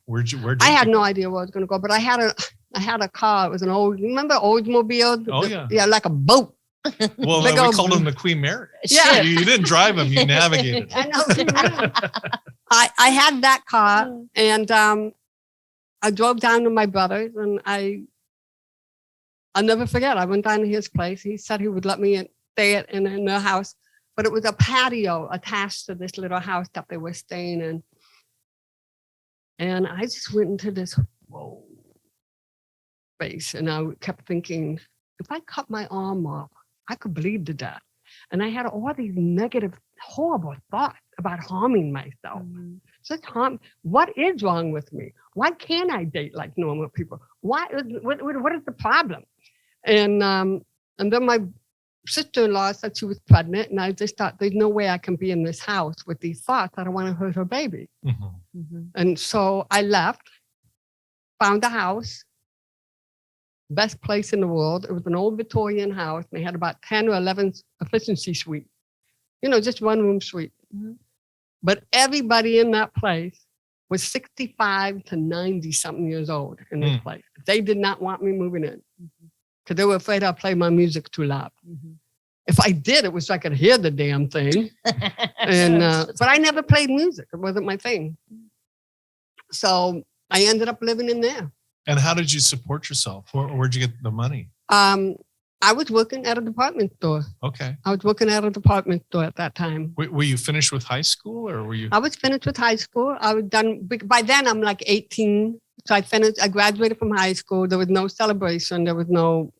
S1: Where'd you
S3: I had no idea where I was going to go, but I had a car. It was an old, remember Oldsmobile?
S1: Oh, yeah.
S3: Yeah, like a boat.
S1: Well, we called him the Queen Mary.
S3: Yeah.
S1: You didn't drive him, you navigated.
S3: I know. I had that car and I drove down to my brother's and I'll never forget. I went down to his place. He said he would let me stay in their house. But it was a patio attached to this little house that they were staying in. And I just went into this space and I kept thinking, if I cut my arm off, I could bleed to death. And I had all these negative, horrible thoughts about harming myself. Mm-hmm. What is wrong with me? Why can't I date like normal people? What is the problem? And then my sister-in-law said she was pregnant, and I just thought, there's no way I can be in this house with these thoughts. I don't want to hurt her baby. Mm-hmm. Mm-hmm. And so I left, found a house, best place in the world. It was an old Victorian house. They had about 10 or 11 efficiency suites, just one room suite. Mm-hmm. But everybody in that place was 65 to 90 something years old in this place. They did not want me moving in. Mm-hmm. Because they were afraid I'd play my music too loud. Mm-hmm. If I did, it was so I could hear the damn thing. And but I never played music. It wasn't my thing. So I ended up living in there.
S1: And how did you support yourself? Where'd you get the money?
S3: I was working at a department store.
S1: Okay.
S3: I was working at a department store at that time.
S1: Were you finished with high school or were you?
S3: I was finished with high school. I was done. By then, I'm like 18. So I graduated from high school. There was no celebration. There was no,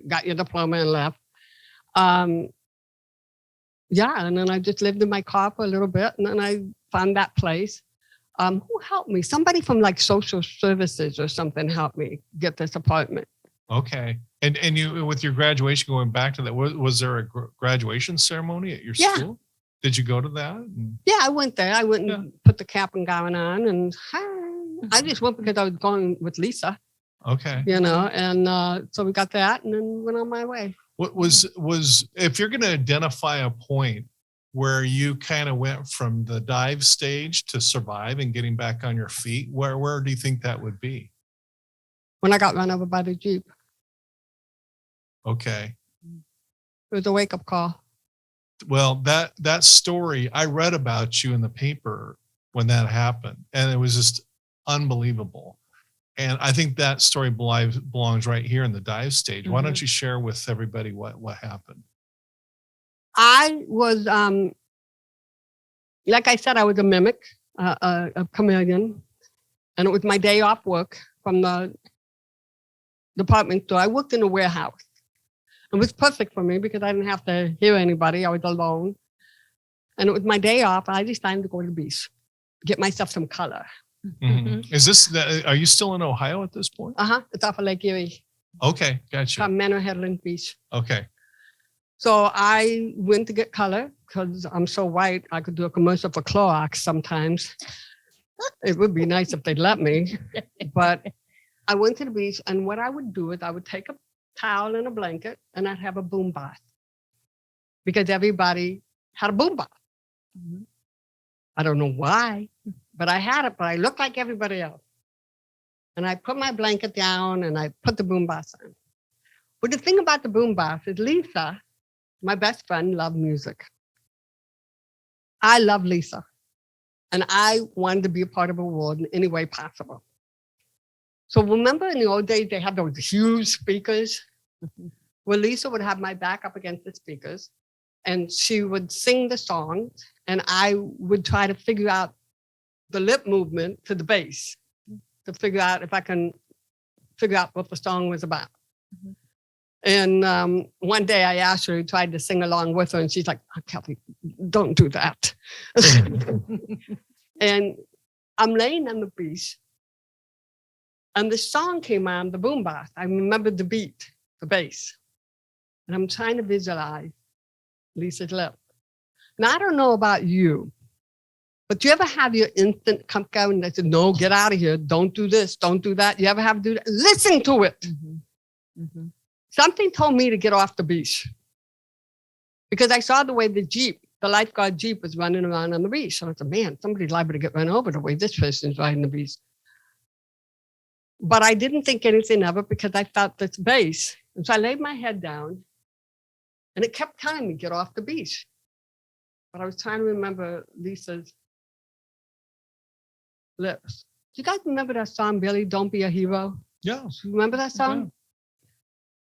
S3: got your diploma and left. And then I just lived in my car for a little bit. And then I found that place. Who helped me? Somebody from like social services or something helped me get this apartment. Okay.
S1: And you, with your graduation, going back to that, was there a graduation ceremony at your school? Did you go to that?
S3: Yeah, I went there. I went and put the cap and gown on, and I just went because I was going with Lisa.
S1: Okay.
S3: And so we got that, and then went on my way.
S1: What was if you're going to identify a point where you kind of went from the dive stage to survive and getting back on your feet, where do you think that would be?
S3: When I got run over by the Jeep.
S1: Okay.
S3: It was a wake-up call.
S1: Well, that story, I read about you in the paper when that happened, and it was just unbelievable. And I think that story belongs right here in the dive stage. Why don't you share with everybody what happened?
S3: I was, like I said, I was a mimic, a chameleon, and it was my day off work from the department store. I worked in a warehouse. It was perfect for me because I didn't have to hear anybody. I was alone. And it was my day off. I decided to go to the beach, get myself some color.
S1: Mm-hmm. Are you still in Ohio at this point?
S3: It's off of Lake Erie.
S1: Okay, gotcha.
S3: From Manor Headland Beach.
S1: Okay.
S3: So I went to get color because I'm so white. I could do a commercial for Clorox sometimes. It would be nice if they'd let me. But I went to the beach, and what I would do is I would take a towel and a blanket, and I'd have a boom bath because everybody had a boom bath. Mm-hmm. I don't know why, but I had it, but I looked like everybody else. And I put my blanket down and I put the boom bath on. But the thing about the boom bath is Lisa, my best friend, loved music. I love Lisa. And I wanted to be a part of her world in any way possible. So remember in the old days, they had those huge speakers where Lisa would have my back up against the speakers and she would sing the song and I would try to figure out the lip movement to the bass to figure out if I can figure out what the song was about. Mm-hmm. And one day I asked her, tried to sing along with her, and she's like, oh, Kathy, don't do that. And I'm laying on the beach, and the song came on, the boom bath. I remembered the beat, the bass. And I'm trying to visualize Lisa's lip. Now, I don't know about you, but do you ever have your instant come out and they said, no, get out of here. Don't do this. Don't do that. You ever have to do that? Listen to it. Mm-hmm. Mm-hmm. Something told me to get off the beach because I saw the way the lifeguard Jeep was running around on the beach. So I said, man, somebody's liable to get run over the way this person's riding the beach. But I didn't think anything of it because I felt this bass. And so I laid my head down and it kept telling me, get off the beach. But I was trying to remember Lisa's lips. Do you guys remember that song, Billy, Don't Be a Hero?
S1: Yeah.
S3: You remember that song?
S1: Yeah.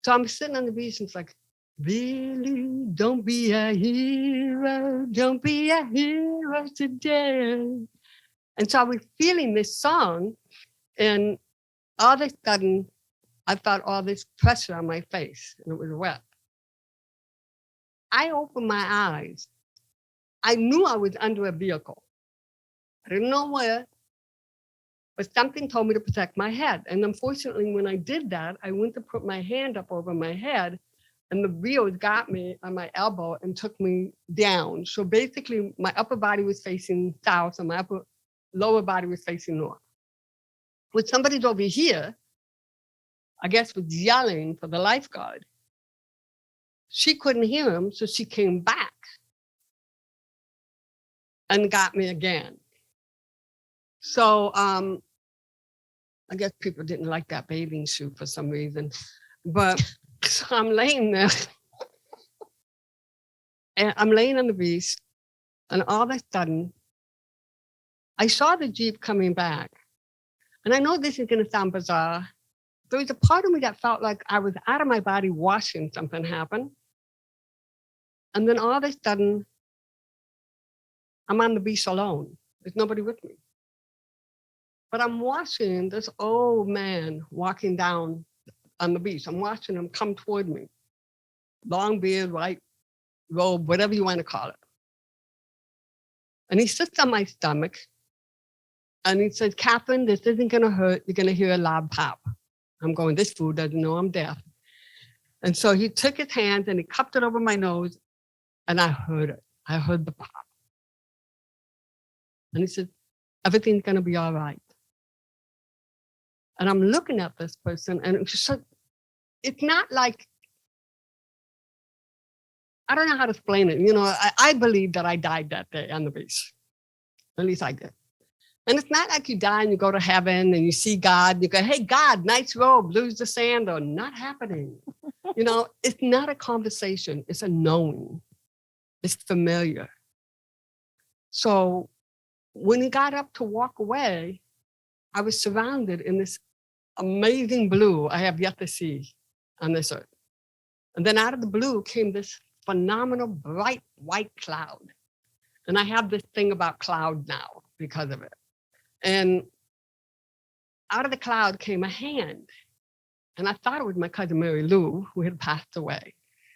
S3: So I'm sitting on the beach and it's like, Billy, don't be a hero. Don't be a hero today. And so I was feeling this song and all of a sudden I felt all this pressure on my face and it was wet. I opened my eyes. I knew I was under a vehicle. I didn't know where, but something told me to protect my head. And unfortunately, when I did that, I went to put my hand up over my head and the wheels got me on my elbow and took me down. So basically, my upper body was facing south and my lower body was facing north. When somebody's over here, I guess was yelling for the lifeguard. She couldn't hear him, so she came back and got me again. So I guess people didn't like that bathing suit for some reason. But so I'm laying there and I'm laying on the beach and all of a sudden I saw the Jeep coming back. And I know this is going to sound bizarre. There was a part of me that felt like I was out of my body watching something happen. And then all of a sudden, I'm on the beach alone. There's nobody with me. But I'm watching this old man walking down on the beach. I'm watching him come toward me. Long beard, white robe, whatever you want to call it. And he sits on my stomach. And he says, Catherine, this isn't going to hurt. You're going to hear a loud pop. I'm going, this fool doesn't know I'm deaf. And so he took his hands and he cupped it over my nose. And I heard it. I heard the pop. And he said, everything's going to be all right. And I'm looking at this person and it's just, it's not like, I don't know how to explain it. You know, I believe that I died that day on the beach. At least I did. And it's not like you die and you go to heaven and you see God. And you go, hey, God, nice robe, lose the sand, or not happening. You know, it's not a conversation. It's a knowing. It's familiar. So when he got up to walk away, I was surrounded in this amazing blue I have yet to see on this earth. And then out of the blue came this phenomenal bright white cloud. And I have this thing about cloud now because of it. And out of the cloud came a hand. And I thought it was my cousin Mary Lou, who had passed away.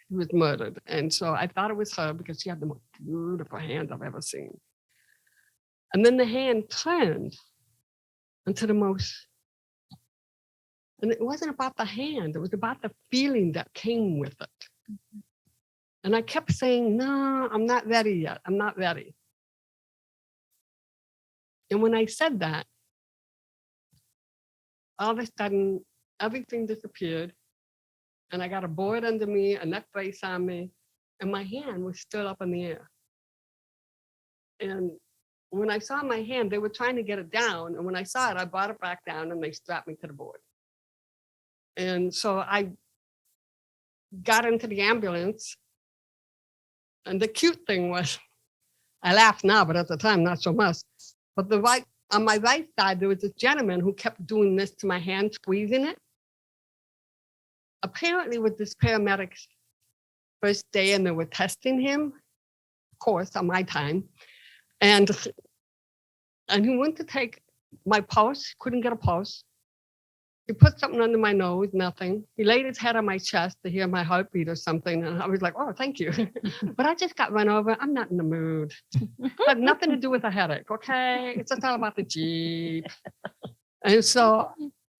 S3: He was murdered. And so I thought it was her because she had the most beautiful hands I've ever seen. And then the hand turned into the most, and it wasn't about the hand, it was about the feeling that came with it. And I kept saying, no, I'm not ready yet. I'm not ready. And when I said that, all of a sudden, everything disappeared. And I got a board under me, a neck brace on me, and my hand was still up in the air. And when I saw my hand, they were trying to get it down. And when I saw it, I brought it back down and they strapped me to the board. And so I got into the ambulance. And the cute thing was, I laugh now, but at the time, not so much. But on my right side, there was this gentleman who kept doing this to my hand, squeezing it. Apparently with this paramedics first day, and they were testing him, of course, on my time. And he went to take my pulse, couldn't get a pulse. He put something under my nose, nothing. He laid his head on my chest to hear my heartbeat or something. And I was like, oh, thank you. But I just got run over. I'm not in the mood. It had nothing to do with a headache, okay? It's just all about the Jeep. And so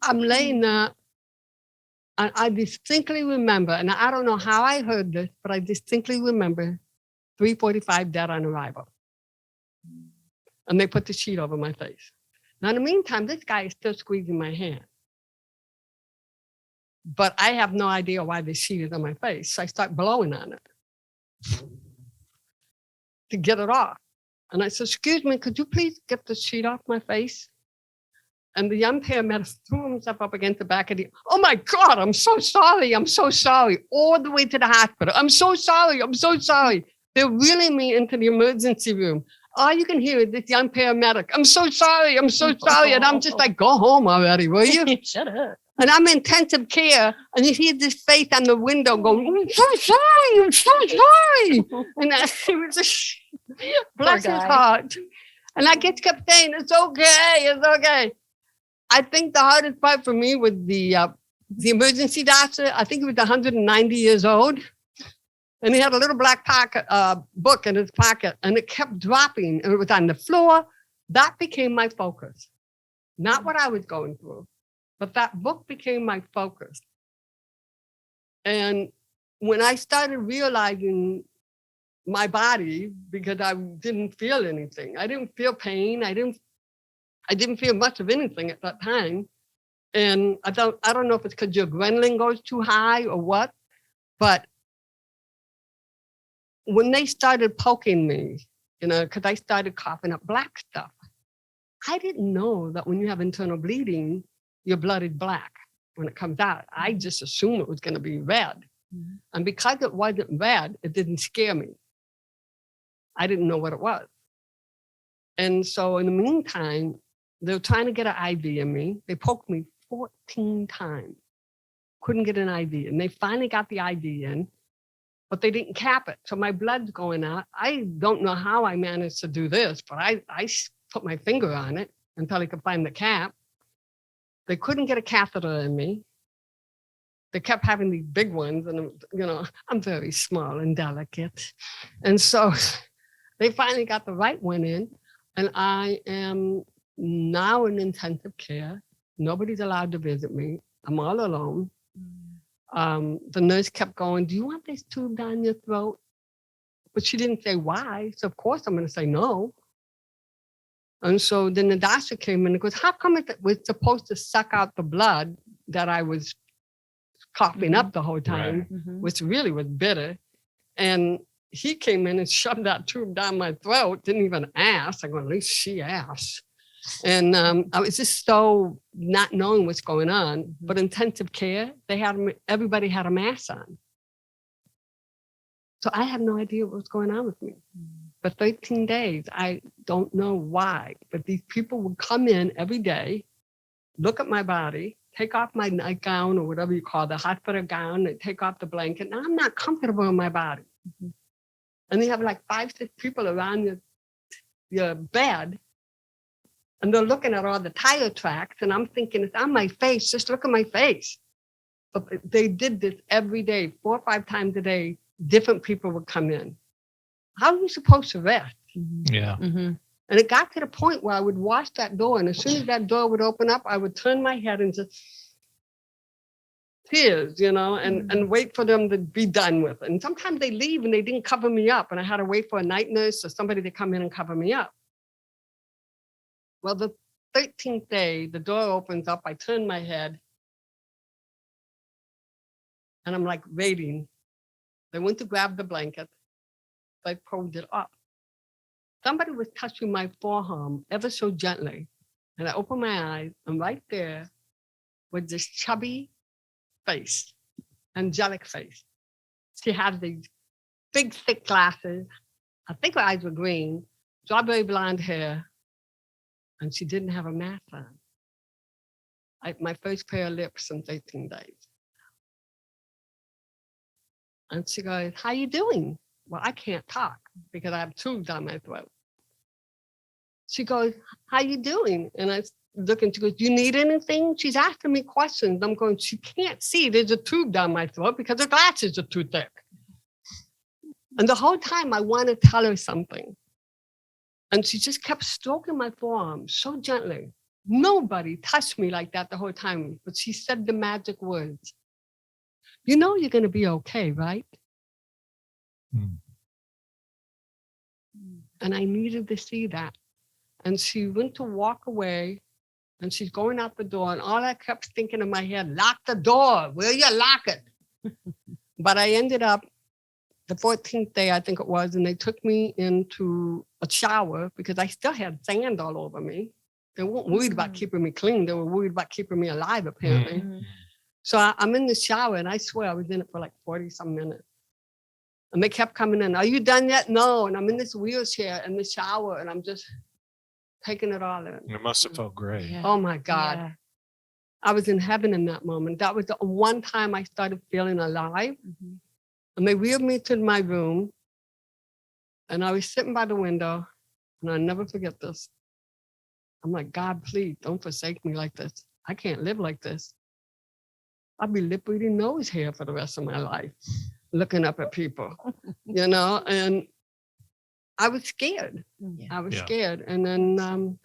S3: I'm laying there. And I distinctly remember, and I don't know how I heard this, but I distinctly remember 3:45 dead on arrival. And they put the sheet over my face. Now, in the meantime, this guy is still squeezing my hand. But I have no idea why the sheet is on my face. So I start blowing on it to get it off. And I said, excuse me, could you please get the sheet off my face? And the young paramedic threw himself up against the back of the, oh my God, I'm so sorry. I'm so sorry. All the way to the hospital. I'm so sorry. I'm so sorry. They're wheeling me into the emergency room. All you can hear is this young paramedic. I'm so sorry. I'm so sorry. And I'm just like, go home already, will you?
S2: Shut up.
S3: And I'm in intensive care, and you hear this face on the window going, I'm so sorry, I'm so sorry. And it was just, bless his heart. And I just kept saying, it's okay, it's okay. I think the hardest part for me was the emergency doctor. I think he was 190 years old. And he had a little black pocket book in his pocket, and it kept dropping, and it was on the floor. That became my focus. Not what I was going through. But that book became my focus. And when I started realizing my body, because I didn't feel anything, I didn't feel pain, I didn't feel much of anything at that time. And I don't know if it's because your adrenaline goes too high or what, but when they started poking me, because I started coughing up black stuff, I didn't know that when you have internal bleeding, your blood is black when it comes out. I just assumed it was going to be red. Mm-hmm. And because it wasn't red, it didn't scare me. I didn't know what it was. And so in the meantime, they were trying to get an IV in me. They poked me 14 times. Couldn't get an IV. And they finally got the IV in, but they didn't cap it. So my blood's going out. I don't know how I managed to do this, but I put my finger on it until I could find the cap. They couldn't get a catheter in me. They kept having these big ones, and I'm very small and delicate. And so they finally got the right one in, and I am now in intensive care. Nobody's allowed to visit me. I'm all alone. The nurse kept going, do you want this tube down your throat? But she didn't say why, so of course I'm going to say no. And so then the doctor came in and goes, how come it was supposed to suck out the blood that I was coughing up the whole time, which really was bitter. And he came in and shoved that tube down my throat, didn't even ask. I go, at least she asked. And I was just so not knowing what's going on. But intensive care, everybody had a mask on. So I had no idea what was going on with me. For 13 days, I don't know why, but these people would come in every day, look at my body, take off my nightgown or whatever you call the hospital gown, and take off the blanket. Now I'm not comfortable in my body. And you have like 5, 6 people around your bed, and they're looking at all the tire tracks, and I'm thinking, it's on my face. Just look at my face. But they did this every day, 4 or 5 times a day. Different people would come in. How are you supposed to rest?
S1: Yeah.
S2: Mm-hmm.
S3: And it got to the point where I would watch that door, and as soon as that door would open up, I would turn my head and just tears, and wait for them to be done with it. And sometimes they leave and they didn't cover me up, and I had to wait for a night nurse or somebody to come in and cover me up. Well, the 13th day, the door opens up, I turn my head, and I'm like waiting. They went to grab the blanket. I pulled it up. Somebody was touching my forearm ever so gently. And I opened my eyes, and right there was this chubby face, angelic face. She had these big, thick glasses. I think her eyes were green, strawberry blonde hair, and she didn't have a mask on. My first pair of lips in 13 days. And she goes, "How you doing?" Well, I can't talk because I have tubes down my throat. She goes, "How you doing?" And I look and she goes, "Do you need anything?" She's asking me questions. I'm going, she can't see. There's a tube down my throat because her glasses are too thick. And the whole time I want to tell her something. And she just kept stroking my forearm so gently. Nobody touched me like that the whole time. But she said the magic words. "You know you're going to be okay, right?" And I needed to see that. And she went to walk away, and she's going out the door, and all I kept thinking in my head, lock the door, will you lock it? But I ended up, the 14th day, I think it was, and they took me into a shower because I still had sand all over me. They weren't worried about keeping me clean. They were worried about keeping me alive, apparently. So I'm in the shower, and I swear I was in it for like 40-some minutes. And they kept coming in. "Are you done yet?" "No." And I'm in this wheelchair in the shower, and I'm just taking it all in.
S1: It must have felt great.
S2: Yeah.
S3: Oh my God.
S2: Yeah.
S3: I was in heaven in that moment. That was the one time I started feeling alive. And they wheeled me to my room, and I was sitting by the window, and I'll never forget this. I'm like, "God, please don't forsake me like this. I can't live like this. I'll be lip reading nose hair for the rest of my life, looking up at people, and I was scared.
S2: Yeah.
S3: I was
S1: Yeah.
S3: scared. And then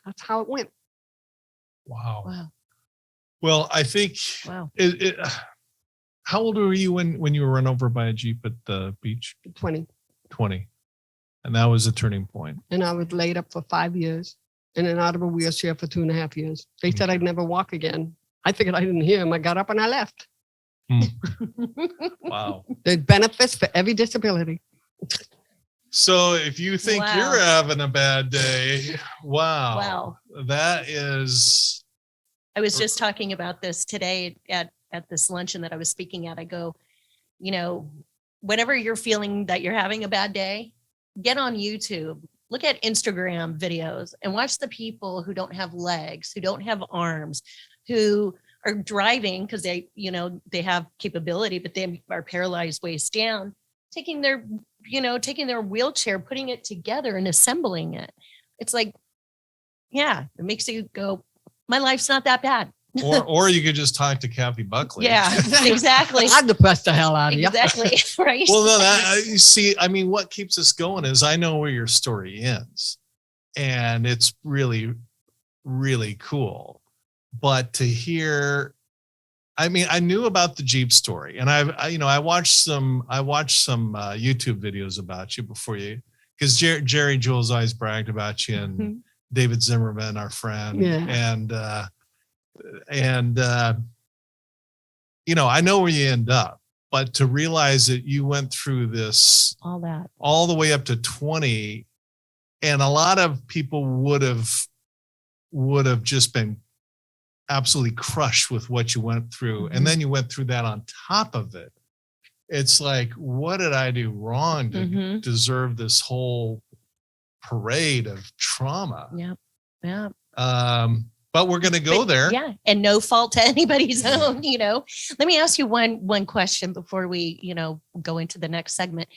S3: that's how it went.
S1: Wow.
S2: Wow.
S1: Well, I think
S2: Wow.
S1: how old were you when you were run over by a Jeep at the beach?
S3: 20.
S1: 20. And that was a turning point.
S3: And I was laid up for 5 years and then out of a wheelchair for 2.5 years. They said I'd never walk again. I figured I didn't hear them. I got up and I left.
S1: Wow.
S3: There's benefits for every disability.
S1: So if you think
S2: Wow.
S1: you're having a bad day, wow.
S2: Wow.
S1: That is.
S2: I was just talking about this today at this luncheon that I was speaking at. I go, whenever you're feeling that you're having a bad day, get on YouTube, look at Instagram videos and watch the people who don't have legs, who don't have arms, who are driving because they have capability, but they are paralyzed waist down, taking their wheelchair, putting it together and assembling it. It's like, yeah, it makes you go, my life's not that bad.
S1: or you could just talk to Kathy Buckley.
S2: Yeah, exactly.
S3: I'd depress the hell out of you.
S2: Exactly. Right.
S1: Well, no, you see, I mean, what keeps us going is I know where your story ends, and it's really, really cool. But to hear, I mean, I knew about the Jeep story, and I watched some YouTube videos about you before you, because Jerry Jules always bragged about you, and David Zimmerman, our friend,
S3: Yeah.
S1: and I know where you end up, but to realize that you went through this all the way up to 20, and a lot of people would have just been absolutely crushed with what you went through. And then you went through that on top of it. It's like, what did I do wrong to deserve this whole parade of trauma?
S2: Yeah. Yeah.
S1: but we're going to go there.
S2: Yeah. And no fault to anybody's own, Let me ask you one question before we, go into the next segment.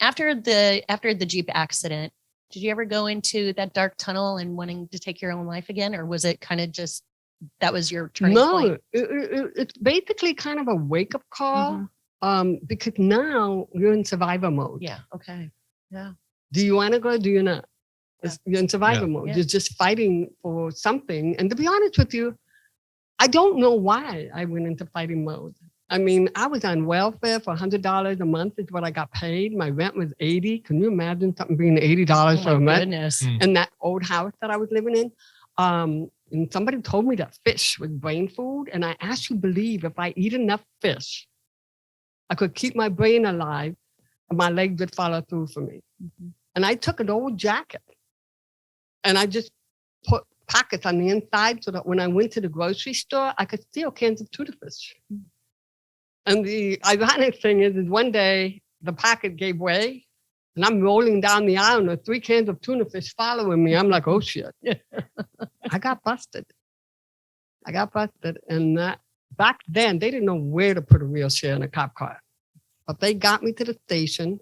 S2: After the Jeep accident, did you ever go into that dark tunnel and wanting to take your own life again? Or was it kind of just, that was your turning point?
S3: No, it's basically kind of a wake up call. Because now you're in survivor mode.
S2: Yeah. Okay. Yeah.
S3: Do you want to go? Do you not? You're in survivor mode.
S2: Yeah.
S3: You're just fighting for something. And to be honest with you, I don't know why I went into fighting mode. I mean, I was on welfare for $100 a month is what I got paid. My rent was $80. Can you imagine something being $80 for a month?
S2: Goodness.
S3: In that old house that I was living in? And somebody told me that fish was brain food. And I actually believe if I eat enough fish, I could keep my brain alive and my legs would follow through for me. And I took an old jacket and I just put pockets on the inside so that when I went to the grocery store, I could steal cans of tuna fish. And the ironic thing is one day the pocket gave way and I'm rolling down the aisle and there's 3 cans of tuna fish following me. I'm like, oh shit. I got busted. And back then they didn't know where to put a wheelchair in a cop car. But they got me to the station.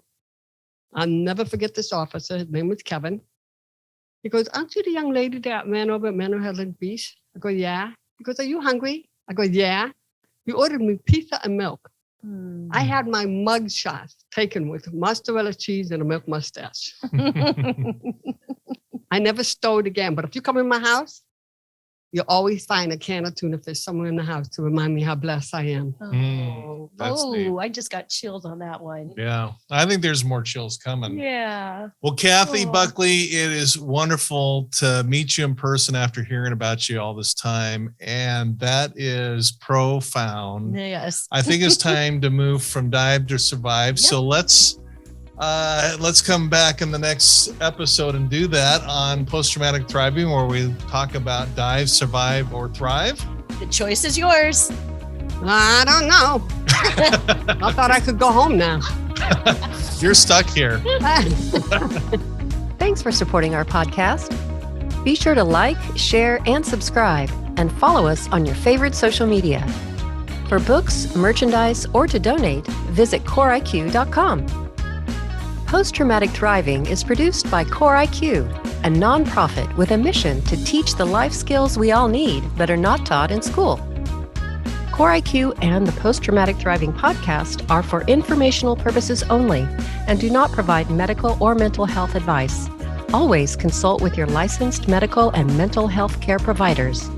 S3: I'll never forget this officer. His name was Kevin. He goes, aren't you the young lady that ran over at Mental Health Beach? I go, yeah. He goes, are you hungry? I go, yeah. He ordered me pizza and milk. I had my mug shots taken with mozzarella cheese and a milk mustache. I never stole it again. But if you come in my house, you'll always find a can of tuna fish somewhere in the house to remind me how blessed I am.
S1: That's neat.
S2: I just got chills on that one.
S1: Yeah. I think there's more chills coming.
S2: Yeah.
S1: Well, Kathy Buckley, it is wonderful to meet you in person after hearing about you all this time. And that is profound.
S2: Yes.
S1: I think it's time to move from dive to survive. Yep. So let's come back in the next episode and do that on post-traumatic thriving, where we talk about dive, survive, or thrive.
S2: The choice is yours.
S3: I don't know. I thought I could go home now.
S1: You're stuck here.
S4: Thanks for supporting our podcast. Be sure to like, share, and subscribe, and follow us on your favorite social media. For books, merchandise, or to donate, visit CoreIQ.com. Post-Traumatic Thriving is produced by CoreIQ, a nonprofit with a mission to teach the life skills we all need but are not taught in school. CoreIQ and the Post-Traumatic Thriving podcast are for informational purposes only and do not provide medical or mental health advice. Always consult with your licensed medical and mental health care providers.